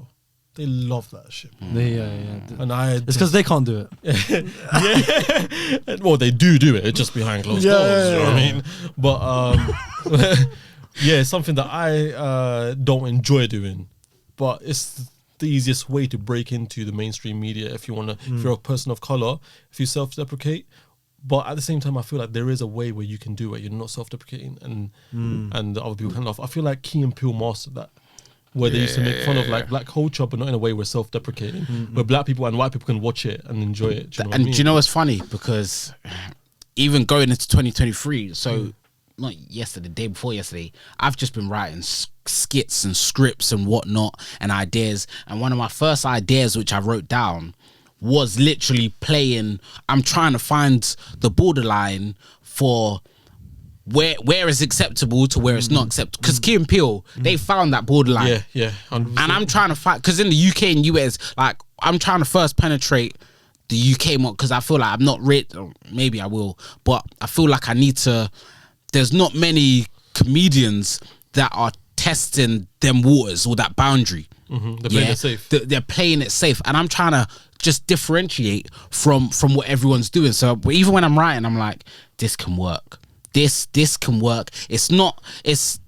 They love that shit. Yeah. And It's because they can't do it. yeah. Well, they do it. It's just behind closed doors. You know what I mean? But yeah, it's something that I don't enjoy doing. But it's the easiest way to break into the mainstream media if you want to. If you're a person of color, if you self-deprecate. But at the same time, I feel like there is a way where you can do it. You're not self-deprecating, and other people can laugh. I feel like Key and Peele mastered that. Where they used to make fun of like black culture, but not in a way where self-deprecating. Where black people and white people can watch it and enjoy it. Do you know what I mean? Do you know what's funny? Because even going into 2023, so not yesterday, the day before yesterday, I've just been writing skits and scripts and whatnot and ideas. And one of my first ideas, which I wrote down, was literally playing. I'm trying to find the borderline for where is acceptable to where it's not acceptable, because Key and Peele, they found that borderline. Yeah 100%. And I'm trying to find, because in the UK and US, like I'm trying to first penetrate the UK more, because I feel like I'm not maybe I will, but I feel like I need to. There's not many comedians that are testing them waters or that boundary. They're playing it safe. They're playing it safe, and I'm trying to just differentiate from what everyone's doing. So even when I'm writing, I'm like, this can work. This can work. It's not. It's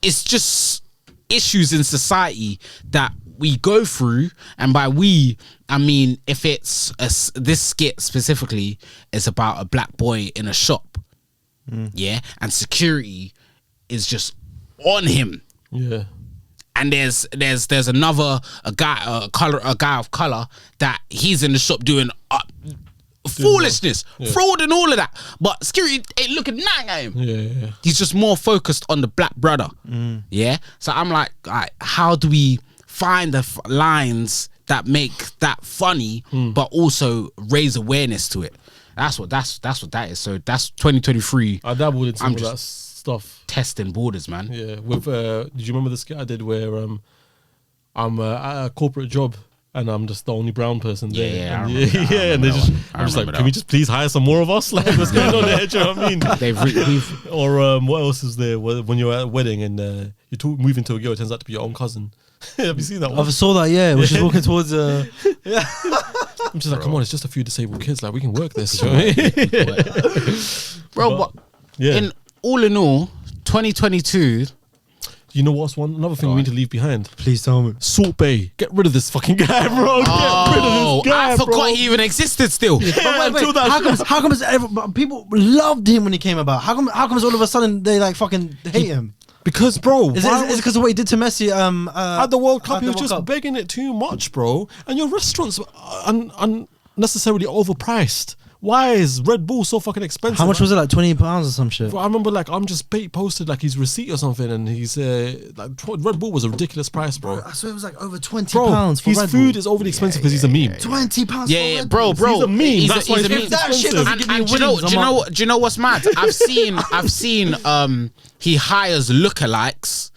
just issues in society that we go through, and by we, I mean if it's this skit specifically is about a black boy in a shop, yeah, and security is just on him. Yeah. And there's another guy of color that he's in the shop doing foolishness, fraud and all of that, but security ain't looking nothing at him. Yeah. He's just more focused on the black brother. Yeah, so I'm like, all right, how do we find the lines that make that funny but also raise awareness to it? That's what that is. So that's 2023. I dabbled in some I'm of just that stuff. testing borders, man. Yeah, with did you remember the skit I did where I'm at a corporate job and I'm just the only brown person there? Yeah, and I remember that. and they just, I'm just like, can we just please hire some more of us? Like, what's going on there? Do you know what I mean? Or what else is there when you're at a wedding and you move into a girl, it turns out to be your own cousin. Have you seen that one? I saw that, yeah. We're just walking towards yeah. I'm just like, come on, it's just a few disabled kids. Like, we can work this. You know what I mean? Bro, but Yeah. in all, 2022. You know what's another thing we need to leave behind? Please tell me. Salt Bay. Get rid of this fucking guy, bro. Get rid of this guy, I forgot bro. he even existed still. Yeah, until that How come people loved him when he came about? How come all of a sudden they like fucking hate him? Because, bro, Is it because of what he did to Messi? at the World Cup, at he the was World just Cup? begging it too much, bro. And your restaurants are unnecessarily overpriced. Why is Red Bull so fucking expensive? How much was it? Like £20 or some shit. I remember, like, I'm just posted like his receipt or something, and he's like, Red Bull was a ridiculous price, bro. I swear it was like over £20 Bro, for his Red food Bull. is overly expensive because he's a meme. £20 Yeah, for Red bro, Bull. He's a meme. That's why he's a he's meme. That shit doesn't give me And do you know what's mad? I've seen he hires lookalikes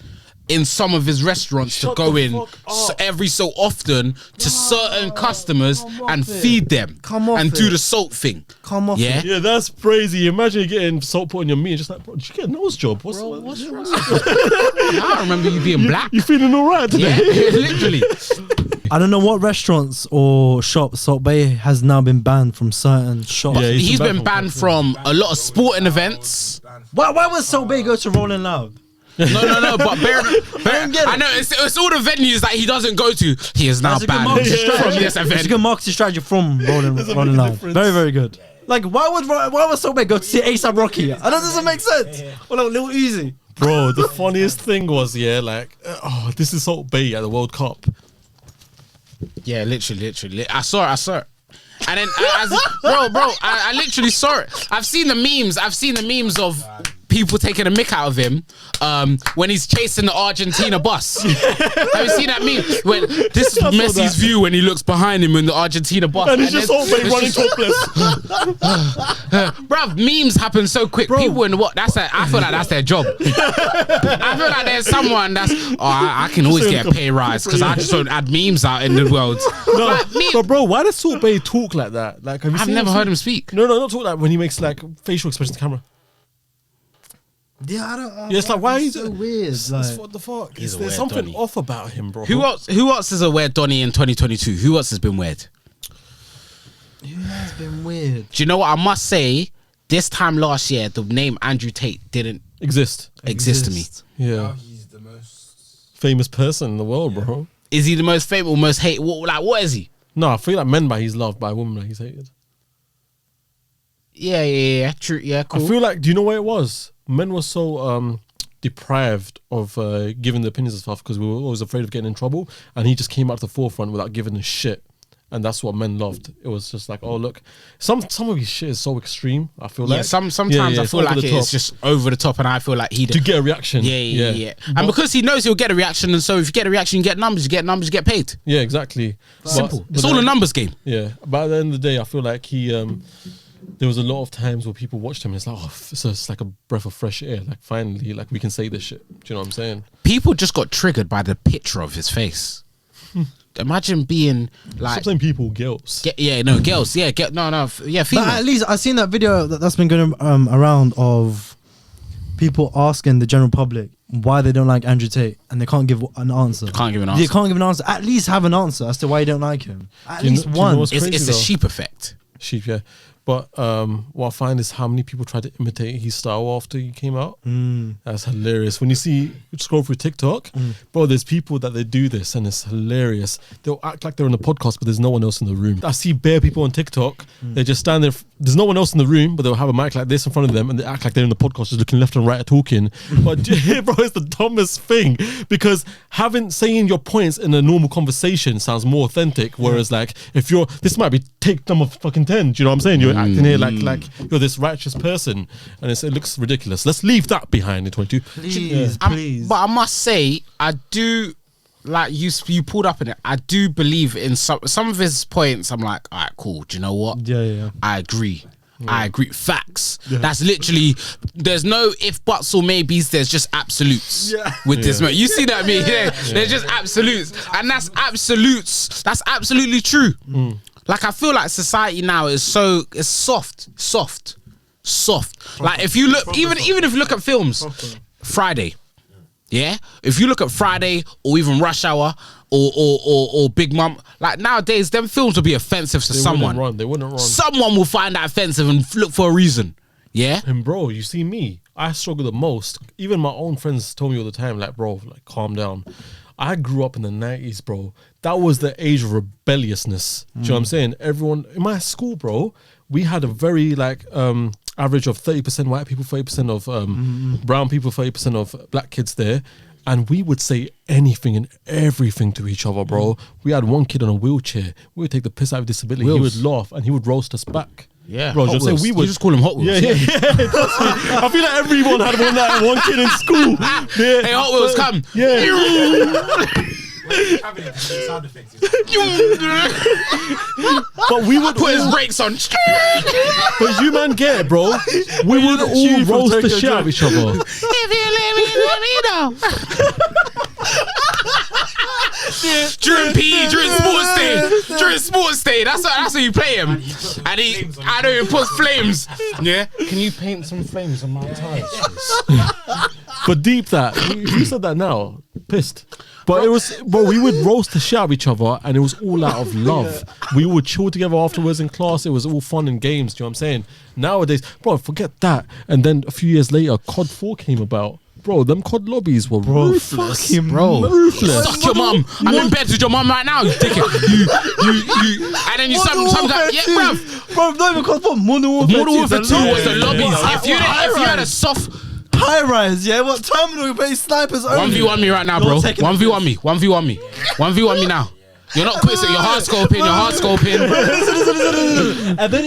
in some of his restaurants Shut to go the in fuck up. every so often to certain customers and feed them Come off and it. do the salt thing. Come off Yeah? it. Yeah, that's crazy. Imagine you getting salt put on your meat and just like, bro, did you get a nose job? What's wrong? I remember you being black. You feeling all right Yeah, today? literally. I don't know what restaurants or shops Salt Bay has now been banned from certain shops. Yeah, He's been banned from a lot of sporting events. Why would Salt Bay go to Rolling Loud? No, but I know it's all the venues that he doesn't go to. He is now That's a good banned marketing from strategy. this It's a event. good marketing strategy from Rolling Loud. difference. Very, very good. Like, why would Salt Bay go to see A$AP Rocky? That doesn't make sense. Or like Lil Uzi. Bro, the funniest thing was, this is Salt Bay at the World Cup. Yeah, literally. I saw it. And then, bro, I literally saw it. I've seen the memes of people taking a mick out of him when he's chasing the Argentina bus. Have you seen that meme? When this is Messi's view when he looks behind him in the Argentina bus, And he's just always running topless. Bruv, memes happen so quick. People in the what? I feel like that's their job. I feel like there's someone that's I can always get a pay rise because I just don't add memes out in the world. No, Like, but bro, why does Salt Bay talk like that? Like, have you I've seen never heard him speak. No, not talk like when he makes like facial expressions to camera. Yeah, I don't. Yeah, it's like, why is is so it weird? Like, What the fuck? He's a There's weird something Donny. off about him, bro. Who else is a weird Donny in 2022? Who else has been weird? it's been weird. Do you know what I must say? This time last year, the name Andrew Tate didn't exist? exist to me. Yeah, Now he's the most. famous person in the world, bro. Is he the most famous or most hated? What is he? No, I feel like men by he's loved, by women by he's hated. Yeah, true, yeah, cool. I feel like, do you know what it was? Men were so deprived of giving their opinions and stuff because we were always afraid of getting in trouble, and he just came out to the forefront without giving a shit. And that's what men loved. It was just like, oh look, some of his shit is so extreme. I feel like sometimes Yeah, I it's feel over like the top. it's just over the top, and I feel like he to get a reaction. Yeah. And because he knows he'll get a reaction, and so if you get a reaction, you get numbers, you get paid. Yeah, exactly. Simple. But It's all a then- numbers game. Yeah, but at the end of the day, I feel like he. There was a lot of times where people watched him. And it's like, so it's like a breath of fresh air. Like finally, like we can say this shit. Do you know what I'm saying? People just got triggered by the picture of his face. Imagine being like, Stop saying people, girls. girls, yeah, But female. at least I've seen that video that's been going around of people asking the general public why they don't like Andrew Tate, and they can't give an answer. Can't give an They answer. can't give an answer. At least have an answer as to why you don't like him. At Do you least know- do you know one. what's It's crazy a though? sheep effect. Sheep, yeah. But what I find is how many people tried to imitate his style after he came out. That's hilarious. When you scroll through TikTok, bro, there's people that they do this and it's hilarious. They'll act like they're on a podcast, but there's no one else in the room. I see bare people on TikTok. They just stand there. There's no one else in the room, but they'll have a mic like this in front of them and they act like they're in the podcast, just looking left and right talking. But bro, it's the dumbest thing because saying your points in a normal conversation sounds more authentic. Whereas like if this might be take number fucking 10. Do you know what I'm saying? You're acting here like you're this righteous person, and it looks ridiculous. Let's leave that behind in 22. Please. But I must say, I do like you pulled up in it. I do believe in some of his points. I'm like, all right, cool. Do you know what? Yeah. I agree. I agree. Facts. That's literally. There's no if, buts, or maybes. There's just absolutes with this man. You see that, me? Yeah. There's just absolutes, and that's absolutes. That's absolutely true. Like I feel like society now is soft. Like if you look, even if you look at films, Friday. Yeah, if you look at Friday or even Rush Hour or Big Mum, like nowadays, them films will be offensive to someone. They wouldn't run. Someone will find that offensive and look for a reason. Yeah, And bro, you see me, I struggle the most. Even my own friends told me all the time, like, bro, like, calm down. I grew up in the 90s, bro. That was the age of rebelliousness. Do you know what I'm saying? Everyone in my school, bro, we had a very like average of 30% white people, 30% of brown people, 30% of black kids there. And we would say anything and everything to each other, bro. We had one kid on a wheelchair. We would take the piss out of disability. He would laugh and he would roast us back. yeah. Bro, Hot just say Wheels. we You would just call them Hot Wheels. Yeah. I feel like everyone had one kid in school. Yeah. Hey, Hot Wheels, come. Yeah. Having sound effects. But we would Put his all, brakes on. but you man get it, bro. We would all roast the shit out of each other. During PE, during sports day, that's how you play him. And he puts flames. Yeah. Can you paint some flames on my tires? But deep that, if you said that now, pissed. But we would roast the shit out of each other and it was all out of love. We would chill together afterwards in class. It was all fun and games. Do you know what I'm saying? Nowadays, bro, forget that. And then a few years later, COD 4 came about. Bro, them COD lobbies were ruthless. Ruthless. Suck your mum. I'm in bed with your mum right now. You dickhead. You. And then you sometimes, yeah, bruv. Bro, not even called for Modern Warfare 2. Modern Warfare 2 was the lobbies. If you had a soft High rise, yeah? What terminal? You play snipers only. 1v1 me right now, bro. You're taking 1v1 me. 1v1 me. 1v1 me now. You're not quick. Your heart scoping. Your heart scoping. And then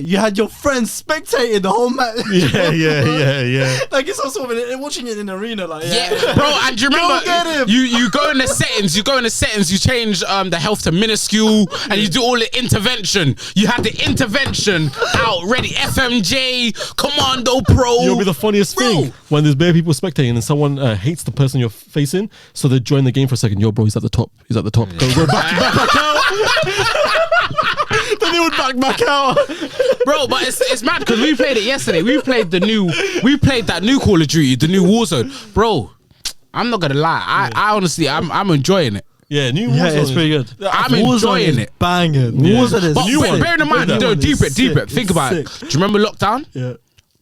you had your friends spectating the whole match. Yeah. Like it's also watching it in the arena. Like Yeah, bro. And do you remember? Go get him. You go in the settings. You go in the settings. You change the health to minuscule, and you do all the intervention. You had the intervention out ready. FMJ, Commando Pro. You'll be the funniest thing when there's bare people spectating and someone hates the person you're facing, so they join the game for a second. Yo, bro, he's at the top. He's at the top. Go back out. Then they would back out. Bro, but it's mad because we played it yesterday. We played that new Call of Duty, the new Warzone. Bro, I'm not gonna lie. I honestly, I'm enjoying it. Yeah, new Warzone. Yeah, it's pretty good. I'm enjoying it. Banging. Yeah. Warzone is But new one. bearing in mind, deep it. Think about it. Sick. Do you remember lockdown? Yeah.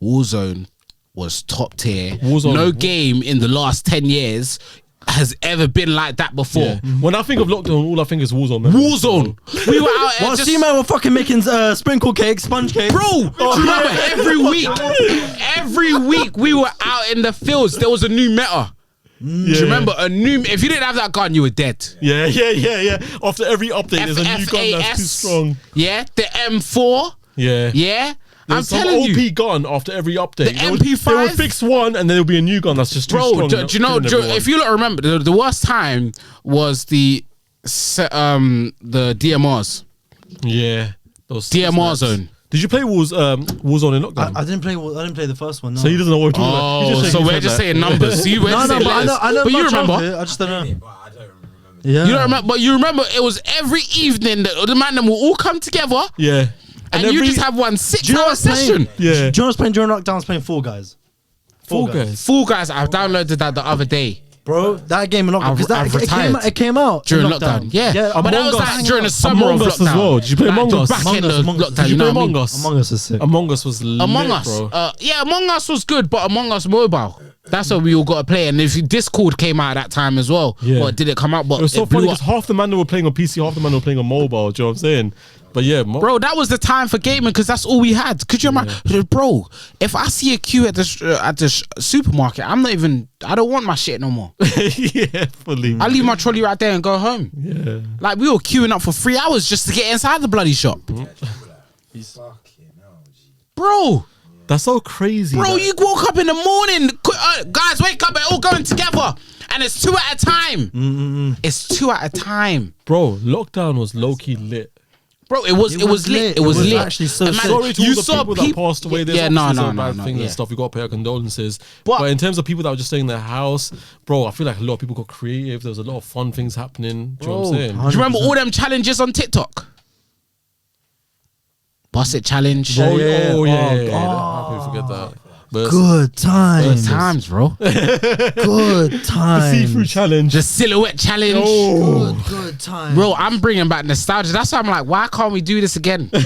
Warzone was top tier. Warzone. No game in the last 10 years has ever been like that before. Yeah. When I think of lockdown, all I think is Warzone. Man. Warzone. We were out there Well, just... see, man, we're fucking making sprinkle cakes, sponge cakes. Bro, do you remember every week we were out in the fields. There was a new meta. Do you remember if you didn't have that gun, you were dead. Yeah. After every update, there's a new gun that's too strong. Yeah, the M4. Yeah. Yeah. I'm There's some telling OP you. gun after every update. The MP5? They would fix one and then there'll be a new gun that's just too Bro, strong. do you know, if you don't remember, the worst time was the DMRs. Yeah. Those DMR snaps. zone. Did you play Warzone in lockdown? I didn't play the first one. No. So he doesn't know what we're talking about. He's Oh, just so shaking we're his just head saying numbers. See, we're No, just saying but letters. I know But you much of remember. it, I just don't know. But I don't remember. Yeah. You don't remember, but you remember it was every evening that the man them will all come together Yeah. and you just have one 6 Do you know hour what's playing? session. Yeah. Do you know what's playing during lockdown? I was playing Fall Guys. Fall Guys. Fool Guys, I've downloaded that the other day. Bro, that game in lockdown. I've Because retired. it came out During in lockdown. Yeah. Yeah, But that Among was Us. like during the summer Among of Us as lockdown. well. Did you play Like, Among the Us? back end of Among Us. lockdown, Did you you know play what I mean? Among Us? Among Us is sick. Among Us was lit, Among Us. bro. Yeah, Among Us was good, but Among Us mobile. That's what we all got to play. And if Discord came out at that time as well. Yeah. Well, did it come out? But It was so blew funny up. because half the man were playing on PC, half the man were playing on mobile. Do you know what I'm saying? But yeah, Bro, that was the time for gaming because that's all we had. Could you imagine, bro? If I see a queue at the supermarket, I don't want my shit no more. yeah, fully. I leave my trolley right there and go home. Yeah. Like we were queuing up for 3 hours just to get inside the bloody shop, Fucking hell, G. bro. That's so crazy. Bro, like- you woke up in the morning, guys, wake up, we're all going together, and it's 2 at a time. It's 2 at a time. Bro, lockdown was low key lit. Bro, it was lit. It was lit. It was actually so Imagine- sick. Sorry to you all the saw people that passed away. There's Yeah, no, obviously no, some no, bad no, things yeah. and stuff. We got to pay our condolences. But- But in terms of people that were just staying in their house, bro, I feel like a lot of people got creative. There was a lot of fun things happening. Do you know what I'm saying? Do you remember all them challenges on TikTok? Boss it challenge. Oh, Yeah. oh, yeah. Oh, How can we forget that? But Good times. Times, bro. Good the times. see-through challenge. The silhouette challenge. Oh. Good times. Bro, I'm bringing back nostalgia. That's why I'm like, why can't we do this again? I'm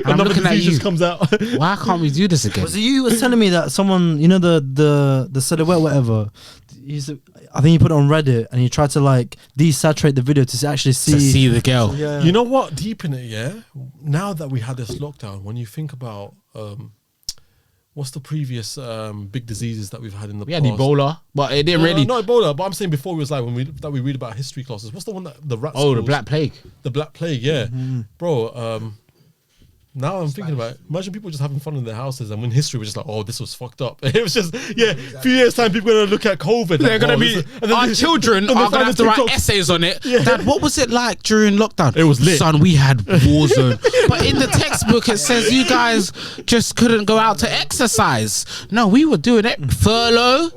Another looking at disease you. just comes out. Why can't we do this again? Was it you who was telling me that someone, you know, the silhouette, whatever, I think he put it on Reddit and he tried to like desaturate the video to actually see. To see the girl. Yeah. You know what? Deep in it, yeah. Now that we had this lockdown, when you think about what's the previous big diseases that we've had in the We past? had Ebola, but it didn't really. Not Ebola, but I'm saying before it was like when we read about history classes. What's the one that the rats? Oh, the caused? Black Plague. The Black Plague, yeah, bro. Now I'm thinking about it. Imagine people just having fun in their houses, and when history was just like, oh, this was fucked up. It was just, yeah. A few years time, people are gonna look at COVID. They're like, gonna oh, be. this is- and then Our they- children and they are find gonna have the to write TikTok. essays on it. Yeah. Dad, what was it like during lockdown? It was lit. Son, we had Warzone. But in the textbook, it says you guys just couldn't go out to exercise. No, we were doing it. Furlough.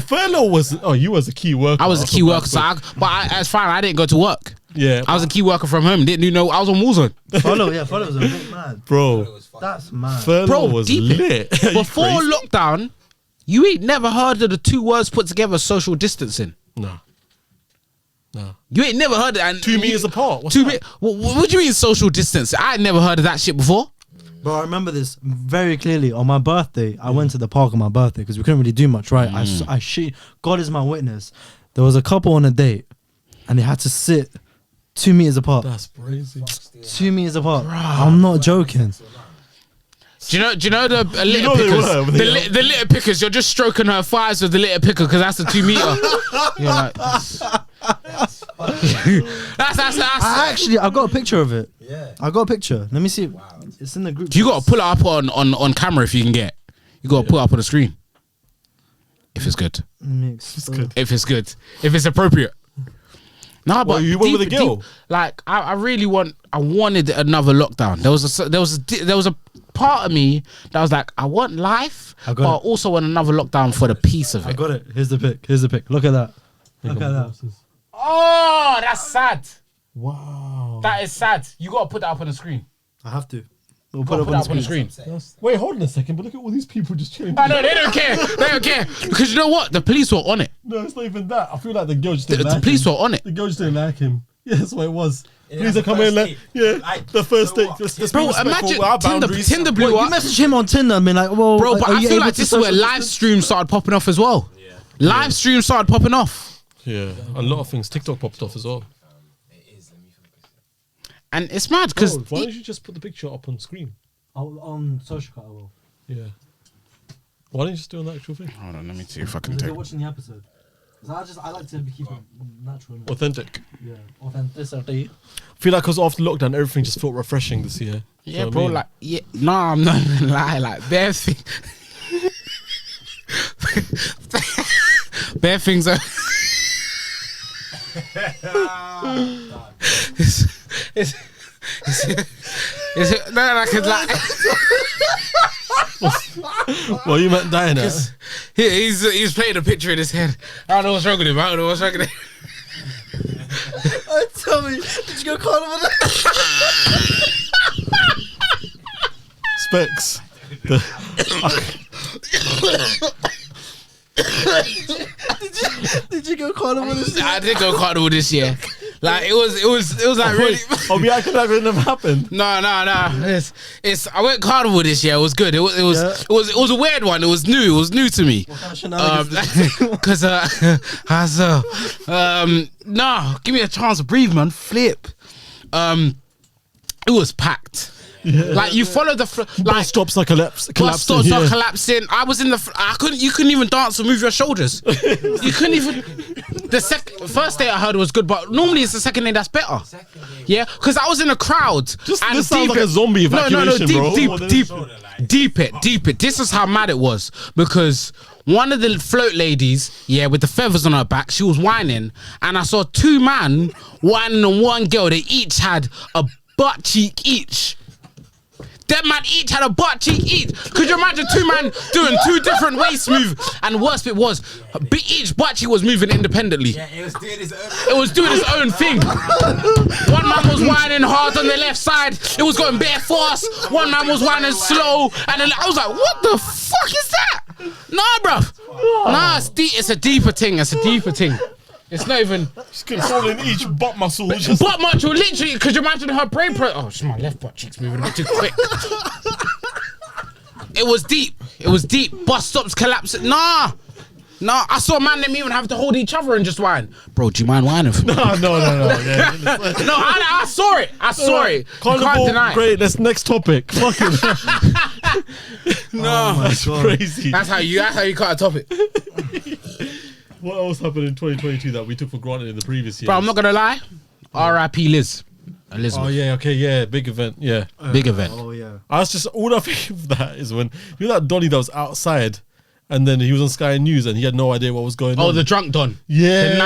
Furlough was. Oh, you was a key worker. I was a key worker, so it's fine. I didn't go to work. Yeah, I was a key worker from home. Didn't you know I was on Warzone? Follow was a bit mad. bro. That's mad. Furlough Bro, was deep it. lit. Are you Before crazy? lockdown, you ain't never heard of the 2 words put together, social distancing. Nah. You ain't never heard of that. 2 meters apart. What's 2 that? meters. What do you mean social distance? I had never heard of that shit before. Bro, I remember this very clearly. On my birthday, I went to the park on my birthday because we couldn't really do much, right? I shit. God is my witness. There was a couple on a date, and they had to sit 2 meters apart. That's crazy. 2 meters apart. I'm not joking. Do you know the litter know they pickers? were, but The litter pickers. You're just stroking her thighs with the litter picker because that's a 2 meter. You're like, I got a picture of it. Yeah. I got a picture. Let me see. It's in the group. You got to pull it up on camera if you can get. You got to put it up on the screen. If it's good. It's good. If it's good. If it's appropriate. No, but Well, you went with a girl? like I wanted another lockdown. There was a part of me that was like, I want life, I but got I it. also want another lockdown for the peace of I it. got it. Here's the pic. Look at that. Look at that. Oh, that's sad. Wow. That is sad. You got to put that up on the screen. I have to. We'll Put put it that up up on the screen. Wait, hold on a second. But look at all these people just chilling. I know, they don't care. They don't care. Because you know what? The police were on it. No, it's not even that. I feel like the girl just The, didn't the like police him. were on it. The girl just didn't like him. Yeah, that's what it was. Please that's are the coming in first like, date. yeah, Like, the first so date. what? Let's Bro, be respectful imagine with our boundaries. Tinder blew You up. message him on Tinder and be like, well, Bro, but are I you feel able like to this is where social live distance? streams started popping off as well. Live streams started popping off. Yeah, a lot of things. TikTok popped off as well. It is. Let me focus. And it's mad because Why don't you just put the picture up on screen? On social cut, I will. Yeah. Why don't you just do an actual thing? hold on, let me see if I can Because take. they're watching the episode. 'Cause I like to keep it natural. innit? Authentic. Yeah, authenticity. I feel like because after lockdown, everything just felt refreshing this year. Yeah, Do you know bro, what I mean? like, yeah, no, I'm not even lie, like, bare things. Bare things are. it's no, like, it's like. Well, you meant dying at? He's playing a picture in his head. I don't know what's wrong with him. Tell me, did you go carnival? Specs. Did you go carnival this year? I did go carnival this year. Like it was like really. I'll be acting like it never happened. No. It's I went carnival this year. It was good. It was a weird one. It was new. It was new to me. What kind of shenanigans? Cause no, give me a chance to breathe, man. Flip. It was packed. Yeah. Like you follow the like Bus stops are collapsing. bus stops are collapsing. I was in the. You couldn't even dance or move your shoulders. You couldn't even. The first day I heard was good, but normally it's the second day that's better. Yeah, because I was in a crowd. And This sounds like deep a zombie evacuation, bro. deep it. This is how mad it was because one of the float ladies, yeah, with the feathers on her back, she was whining, and I saw two men whining on one girl. They each had a butt cheek each. Them man each had a butt cheek each. Could you imagine two men doing two different waist moves? And worst bit was, each butt cheek was moving independently. Yeah, it was doing its own. It was doing its own thing. One man was whining hard on the left side. It was going bare fast. One man was whining slow. And then I was like, what the fuck is that? Nah, bruv. Nah, it's a deeper thing. It's not even She's controlling each butt muscle. Just butt muscle, literally. Could you imagine her brain? Oh, my left butt cheek's moving a bit too quick. It was deep. Bus stops collapsing. Nah. I saw a man them even have to hold each other and just whine. Bro, do you mind whining for me? no. Yeah. No, I saw it. You Carnival, can't deny it. great. That's next topic. Fucking No, that's crazy. that's how you can't top it. What else happened in 2022 that we took for granted in the previous year? Bro, I'm not gonna lie. R.I.P. Liz. Elizabeth. Oh yeah, okay, yeah, big event, yeah. Big event. Oh yeah. I was just all I think of that is when you know that Donny that was outside, and then he was on Sky News and he had no idea what was going on. Oh, the drunk Don. Yeah. The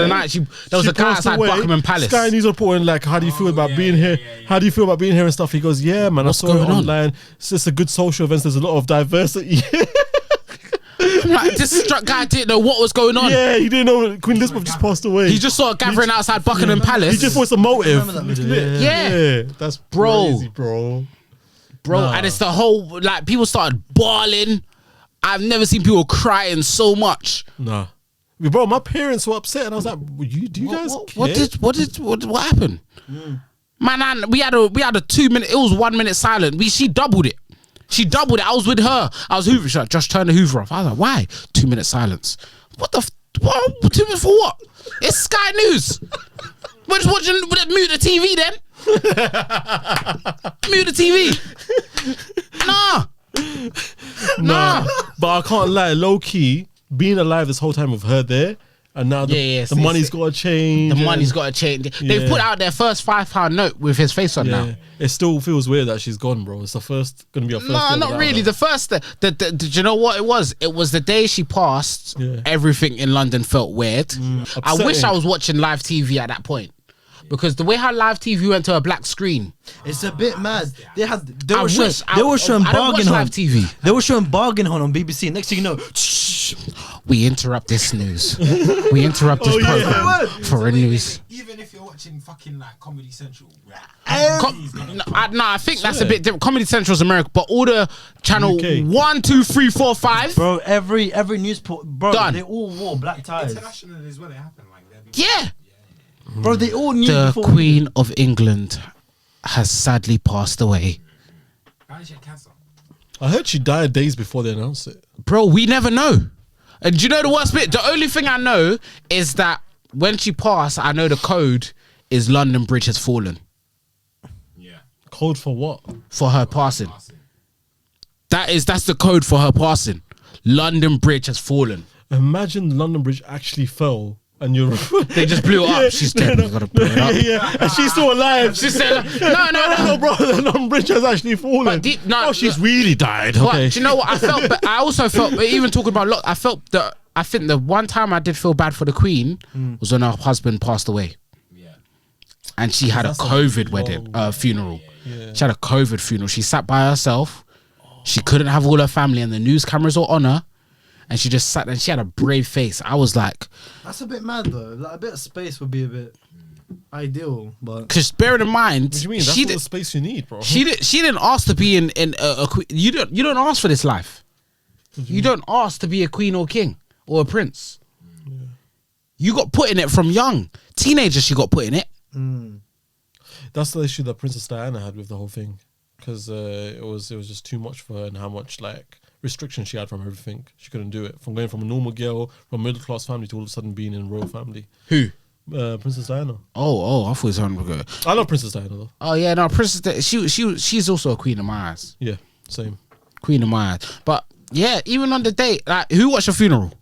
night she there was She a guy passed outside away. Buckingham Palace. Sky News reporting like, how do you feel about being here? How do you feel about being here and stuff? He goes, yeah, man, What's I saw it going on? online. It's just a good social event. There's a lot of diversity. Like, this drunk guy didn't know what was going on. Yeah, he didn't know Queen Elizabeth just passed away. He just saw a gathering outside Buckingham Palace. He just wants a motive. Remember that video? Yeah. That's Bro. crazy, bro. Bro, Nah. and it's the whole, like, people started bawling. I've never seen people crying so much. Nah. Bro, my parents were upset and I was like, do you guys care? What happened? Man, we had a 2 minute, it was 1 minute silent. She doubled it. I was with her. I was hoovering. She's like, just turn the hoover off. I was like, why? 2 minute silence. What the what? 2 minutes for what? It's Sky News. We're just watching. Mute the TV then. Mute the TV. Nah. But I can't lie, low key, being alive this whole time with her there and now the money's got to change. The money's got to change. They've put out their first £5 note with his face on now. It still feels weird that she's gone, bro. It's gonna be a first. No, not really. The first, do you know what it was? It was the day she passed. Everything in London felt weird. I wish I was watching live TV at that point. Because the way how live TV went to a black screen, it's a bit mad. They were showing bargain live TV. They were showing bargain hunt on BBC. Next thing you know, we interrupt this news. We interrupt this program for a news. Even if you're watching fucking like Comedy Central, I think that's a bit different. Comedy Central's America, but all the channel UK. 1, 2, 3, 4, 5. Bro, every news bro, done. They all wore black ties. International is where it happened. Bro, they all knew. The Queen of England has sadly passed away. How did she have cancer? I heard she died days before they announced it. Bro, we never know. And do you know the worst bit? The only thing I know is that when she passed, I know the code is London Bridge has fallen. Yeah. Code for what? For her passing. That's the code for her passing. London Bridge has fallen. Imagine London Bridge actually fell. And they just blew it up. She's dead. We gotta blow it up. And she's still alive. She's still no, bro. The London Bridge has actually fallen. She's really died. Okay. But do you know what I felt? But I also felt, even talking about I think the one time I did feel bad for the Queen was when her husband passed away. Yeah. And she had a COVID funeral. Yeah. She had a COVID funeral. She sat by herself. She couldn't have all her family, and the news cameras were on her. And she just sat there and she had a brave face. I was like... That's a bit mad though. Like, a bit of space would be a bit ideal. But because bearing in mind... What do you mean? That's all the space you need, bro. She didn't ask to be in a queen. You don't ask for this life. You don't ask to be a queen or king or a prince. Yeah. You got put in it from young. Teenager, she got put in it. That's the issue that Princess Diana had with the whole thing. Because it was just too much for her, and how much restrictions she had from everything. She couldn't do it. From going from a normal girl, from a middle class family, to all of a sudden being in a royal family. Who? Princess Diana. Oh, I thought it was her. I love Princess Diana though. Oh yeah, no, she's also a queen in my eyes. Yeah, same. Queen in my eyes. But yeah, even on the day, like, who watched your funeral?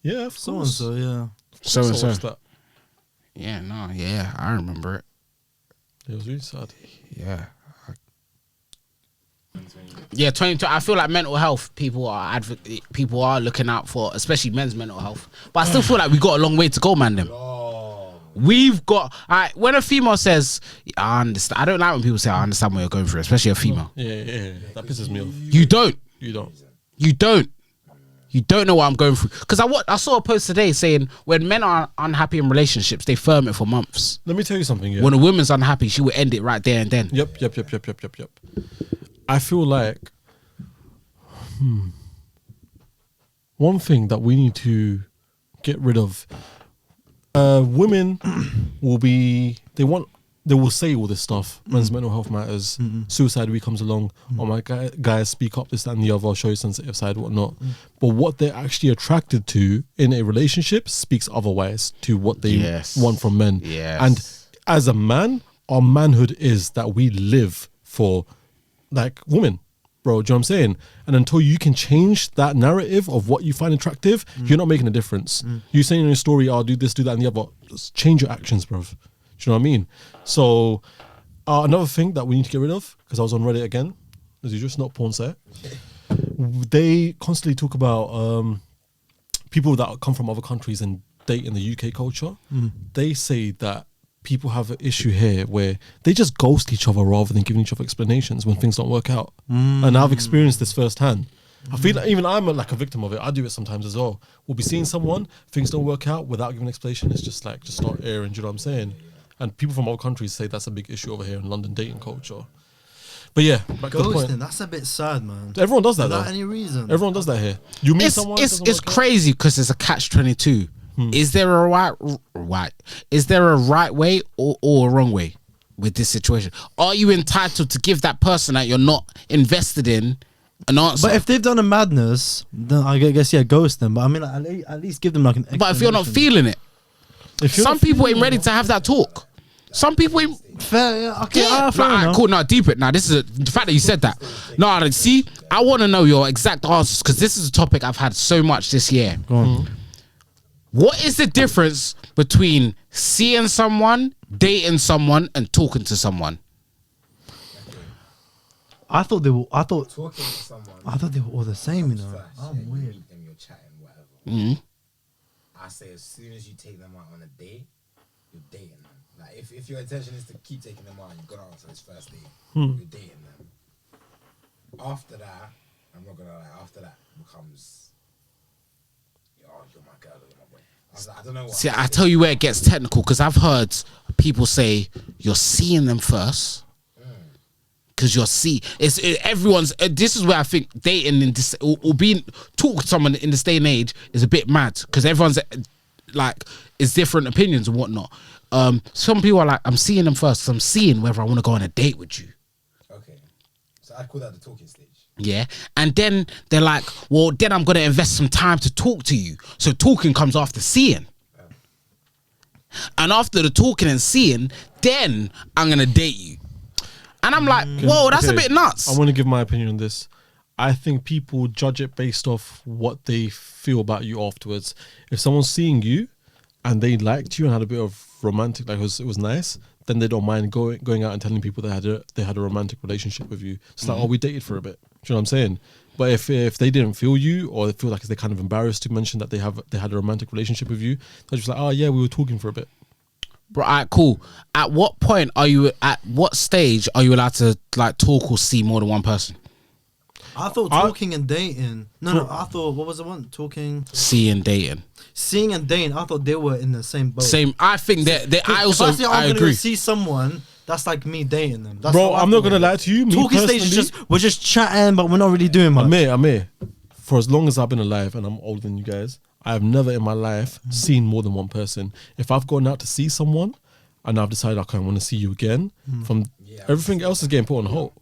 Yeah, of course. So yeah. So. Yeah, no, yeah, I remember it. It was really sad. Yeah. Yeah, 2020. I feel like mental health people are looking out for, especially men's mental health. But I still feel like we got a long way to go, man. We've got. When a female says, "I understand," I don't like when people say, "I understand what you're going through," especially a female. Yeah. That pisses me off. You don't. You don't know what I'm going through. Because I saw a post today saying when men are unhappy in relationships, they firm it for months. Let me tell you something. Yeah. When a woman's unhappy, she will end it right there and then. Yep. I feel like one thing that we need to get rid of. Women they will say all this stuff. Men's mental health matters. Suicide week comes along. Oh my guys, speak up, this, that, and the other. Show your sensitive side, whatnot. But what they're actually attracted to in a relationship speaks otherwise to what they want from men. Yes. And as a man, our manhood is that we live for women. Bro, do you know what I'm saying? And until you can change that narrative of what you find attractive, you're not making a difference. You saying in your story, I'll do this, do that, and the other. Just change your actions, bro. Do you know what I mean? So, another thing that we need to get rid of, because I was on Reddit again, as usual, it's not porn site. They constantly talk about people that come from other countries and date in the UK culture. They say that people have an issue here where they just ghost each other rather than giving each other explanations when things don't work out. And I've experienced this firsthand. I feel like even I'm a victim of it. I do it sometimes as well. We'll be seeing someone, things don't work out without giving an explanation. It's just start airing. Do you know what I'm saying? And people from other countries say that's a big issue over here in London dating culture. But yeah, back to the point. Ghosting, that's a bit sad, man. Everyone does that Without though. any reason. Everyone does that here. You meet someone. It's crazy because there's a catch-22. Is there a right way or a wrong way with this situation? Are you entitled to give that person that you're not invested in an answer? But if they've done a madness, then I guess ghost them. But I mean, at least give them like an explanation. But if you're not feeling it, some people ain't ready to have that talk. Some people ain't fair. Yeah, okay, cool. No, deep it. Now this is the fact that you said that. No, see, I want to know your exact answers because this is a topic I've had so much this year. Go on. What is the difference between seeing someone, dating someone, and talking to someone? I thought they were. I thought Talking to someone. I thought they were all the same. You know, First, I'm you weird. meet them, you're chatting, whatever. Mm. I say as soon as you take them out on a date, you're dating them. Like if your intention is to keep taking them out, you've got to answer this first date. You're dating them. After that, I'm not gonna lie. After that becomes, oh, you're my girl, you're my boy. I don't know what. See, I tell you where it gets technical because I've heard people say you're seeing them first. Because everyone's. This is where I think dating in this or being talk to someone in this day and age is a bit mad because everyone's like is different opinions and whatnot. Some people are like, I'm seeing them first. 'Cause I'm seeing whether I want to go on a date with you. Okay, so I call that the talking stage. Yeah, and then they're like, well, then I'm gonna invest some time to talk to you. So talking comes after seeing, and after the talking and seeing, then I'm gonna date you. And I'm like, whoa, that's a bit nuts. I want to give my opinion on this. I think people judge it based off what they feel about you afterwards. If someone's seeing you and they liked you and had a bit of romantic, like it was nice, then they don't mind going out and telling people they had a romantic relationship with you. It's like, oh, we dated for a bit. Do you know what I'm saying? But if they didn't feel you or they feel like they're kind of embarrassed to mention that they had a romantic relationship with you, they're just like, oh yeah, we were talking for a bit. Bro, alright, cool. At what stage are you allowed to like talk or see more than one person? I thought talking and dating. No. I thought what was the one? Talking, Seeing, dating, seeing and dating. I thought they were in the same boat. same. I think that I I'm agree. gonna see someone. That's like me dating them. That's Bro, how I I'm not feel. gonna lie to you. Me Talking stage is personally, just we're just chatting, but we're not really doing much. Amir, for as long as I've been alive and I'm older than you guys, I have never in my life seen more than one person. If I've gone out to see someone and I've decided, okay, I want to see you again, everything else is getting put on hold.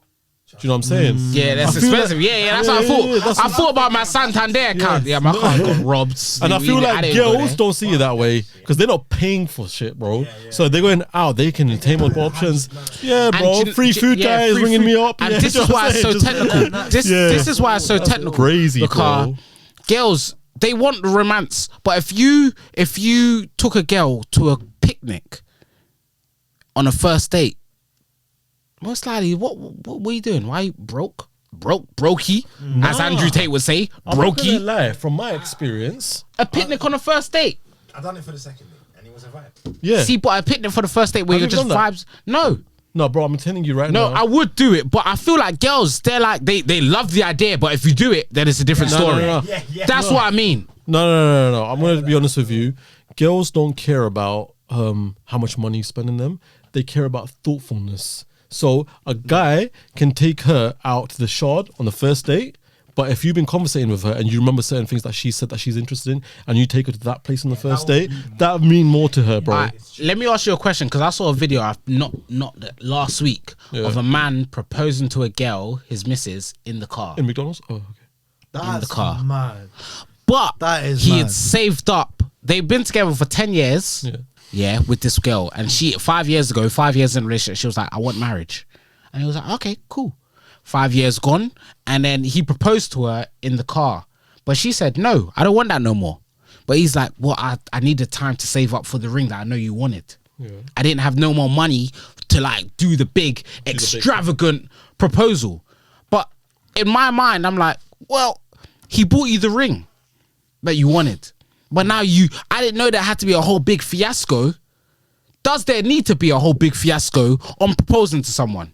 Do you know what I'm saying? Yeah, that's I feel expensive. like- Yeah, that's what I thought. I thought about my Santander account. Yeah, my card got robbed. And I feel like girls don't see it that way because they're not paying for shit, bro. So they're going out, they can entertain multiple options. Yeah, bro. Free food guy is ringing me up. And Yeah, this do you is know why what it's I'm so saying? technical. This is why it's so technical. crazy, because bro. girls, they want the romance, but if you took a girl to a picnic on a first date, most likely, what are you doing? Why are you brokey, as Andrew Tate would say, I'm not gonna brokey. lie, from my experience, A picnic on a first date. I done it for the second date, and it was a vibe. yeah. See, but a picnic for the first date where Have you're you just done that? vibes. No. No, bro, I'm telling you right No, now. I would do it, but I feel like girls, they're like they love the idea, but if you do it, then it's a different No, no, story. no, no. That's what I mean. No. I'm gonna be honest with you. Girls don't care about how much money you spend on them. They care about thoughtfulness. So a guy can take her out to the Shard on the first date, but if you've been conversating with her and you remember certain things that she said that she's interested in, and you take her to that place on the first date, that would mean more to her, bro. Let me ask you a question because I saw a video last week of a man proposing to a girl, his missus, in the car. In McDonald's? Oh, okay. That's the car. mad. But That is he mad. had saved up. They've been together for 10 years. Yeah, with this girl. And she, 5 years ago, 5 years in a relationship, she was like, I want marriage. And he was like, okay, cool. 5 years gone. And then he proposed to her in the car. But she said, no, I don't want that no more. But he's like, well, I needed time to save up for the ring that I know you wanted. Yeah. I didn't have no more money to like do the big, extravagant proposal. But in my mind, I'm like, well, he bought you the ring that you wanted. But now I didn't know there had to be a whole big fiasco. Does there need to be a whole big fiasco on proposing to someone?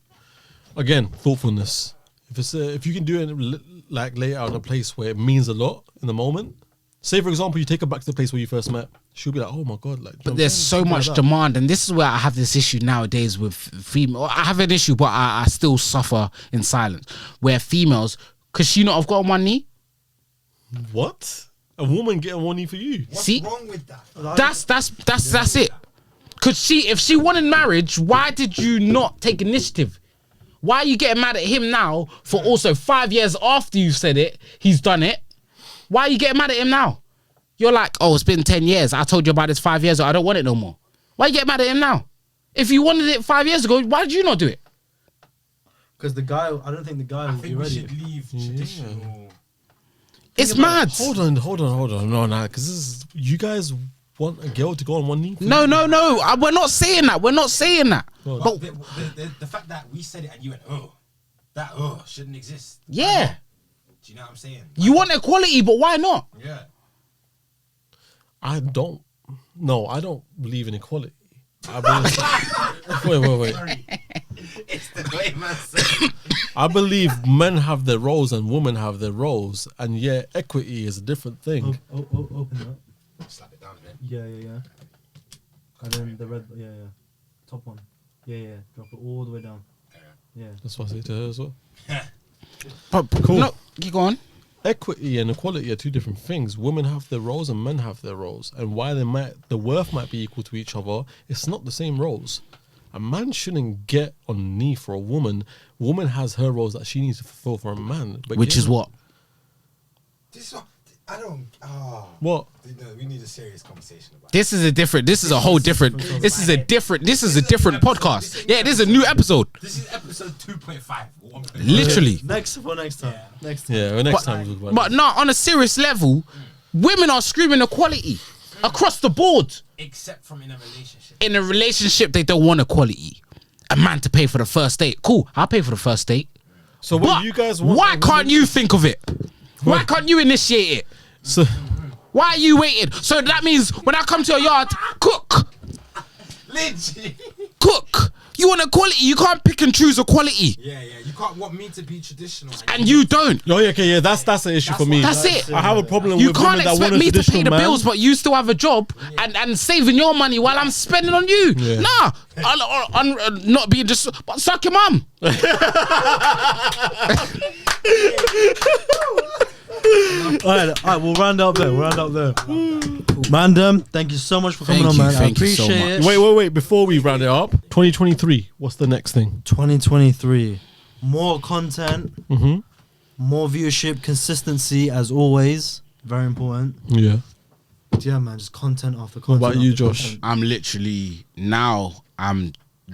Again, thoughtfulness. If you can do it like lay it out in a place where it means a lot in the moment. Say for example, you take her back to the place where you first met. She'll be like, "Oh my god!" Like, but there's so much demand, and this is where I have this issue nowadays with female. I have an issue, but I still suffer in silence. Where females, could she not have got on one knee? What? A woman getting one knee for you? What's See? wrong with that? That's it. Could she, if she wanted marriage, why did you not take initiative? Why are you getting mad at him now for also 5 years after you said it, he's done it? Why are you getting mad at him now? You're like, oh, it's been 10 years. I told you about this 5 years ago. I don't want it no more. Why you get mad at him now? If you wanted it 5 years ago, why did you not do it? Because I don't think the guy I will be think we ready. should leave traditional. It's mad. Hold on. No, because this is you guys want a girl to go on one knee. No. We're not saying that. But the fact that we said it and you went, that shouldn't exist. Yeah. Do you know what I'm saying? You want equality, but why not? Yeah. I don't believe in equality. I believe, wait. It's the way man said it. I believe men have their roles and women have their roles, and yeah, equity is a different thing. Open that. Slap it down a bit. Yeah. And then the red, top one. Yeah. Drop it all the way down. Yeah. That's what I say to her as well. But Cool. No, you go on. Equity and equality are two different things. Women have their roles and men have their roles, and while the worth might be equal to each other, it's not the same roles. A man shouldn't get on a knee for a woman. Woman has her roles that she needs to fulfill for a man. But Which is what? This is what I don't. What? No, we need a serious conversation about. This is a different podcast. Yeah, this is a new episode. This is episode 2.5. 1.5. Literally. Next time. Yeah. Next time. Yeah, well, next time we'll talk about But no, on a serious level, women are screaming equality across the board. Except from in a relationship. In a relationship, they don't want equality. A man to pay for the first date. Cool, I'll pay for the first date. So But what you guys want? why can't you think of it? Why can't you initiate it? So, Why are you waiting? So that means when I come to your yard, cook. Literally. Cook. You want equality. You can't pick and choose equality. Yeah. You can't want me to be traditional. And you don't. oh yeah, okay, yeah, that's the issue for me. That's it. I have a problem You with can't women that expect want a me to pay traditional the man. bills, but you still have a job and saving your money while I'm spending on you. Yeah. Nah, I'm not being just. But suck your mum. All right, we'll round up there. Mandem, thank you so much for coming on, man. I Thank you so appreciate much. it. Wait, before we round it up, 2023, what's the next thing? 2023, more content, Mm-hmm. more viewership, consistency as always, very important. Yeah. Yeah, man, just content after What content. about you, after Josh? content. I'm literally now. I'm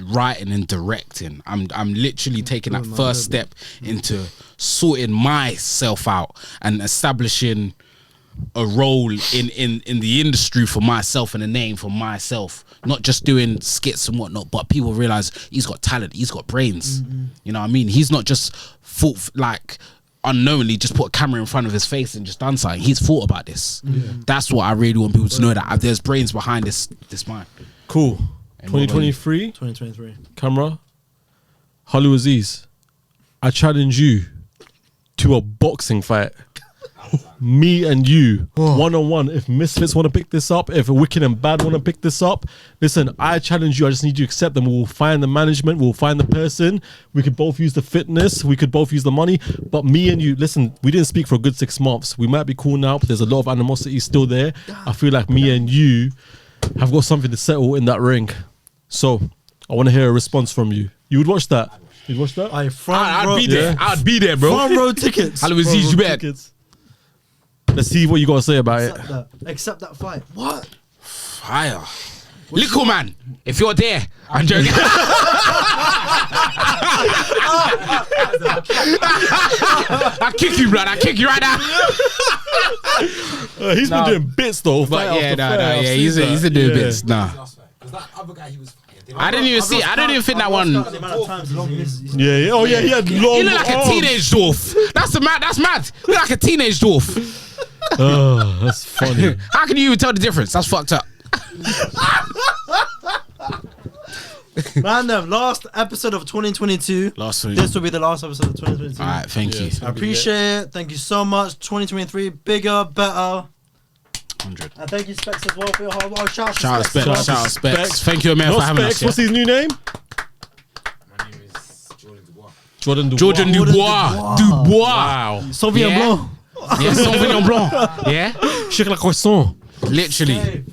writing and directing. I'm literally taking that first step into sorting myself out and establishing a role in the industry for myself and a name for myself. Not just doing skits and whatnot, but people realize he's got talent, he's got brains. You know what I mean? He's not just thought like unknowingly just put a camera in front of his face and just done something. He's thought about this. That's what I really want people to know, that there's brains behind this mind. Cool. And what about 2023, 2023. camera. Hollywood Aziz, I challenge you to a boxing fight. Me and you, one-on-one. If Misfits want to pick this up, if Wicked and Bad want to pick this up, listen, I challenge you. I just need you to accept them. We'll find the management. We'll find the person. We could both use the fitness. We could both use the money. But me and you, listen, we didn't speak for a good 6 months. We might be cool now, but there's a lot of animosity still there. I feel like me and you have got something to settle in that ring. So I want to hear a response from you. You would watch that? You'd watch that? I'd be there. Yeah. I'd be there, bro. Front row tickets. Hollywood Aziz, you bet. Let's see what you got to say about it. Accept that fight. What? Fire. Little man, if you're there, I'm joking. I kick you, blood. I kick you right now. He's been doing bits though. But fight yeah, after fight. I've he's seen a that. doing Yeah. bits. Nah. Because that other guy, he was. I didn't even see it. I don't even think that one. The amount of times he's Yeah. Oh yeah, he had long You look like a arms. teenage dwarf. That's mad. You look like a teenage dwarf. Oh, that's funny. How can you even tell the difference? That's fucked up. Random, last episode of 2022. Last week. This will be the last episode of 2022. All right, thank you. I appreciate it. Thank you so much. 2023, bigger, better. 100. And thank you, Specs, as well, for your hard work. Shout Shout out Specs. Specs. Specs. Thank you, man, No for having Specs. us. What's Yeah. his new name? My name is Jordan Dubois. Jordan Dubois. Jordan Dubois. Dubois. Wow. Sauvignon Yeah. Blanc. Yeah, Sauvignon Blanc. Yeah, Shake la croissant. literally.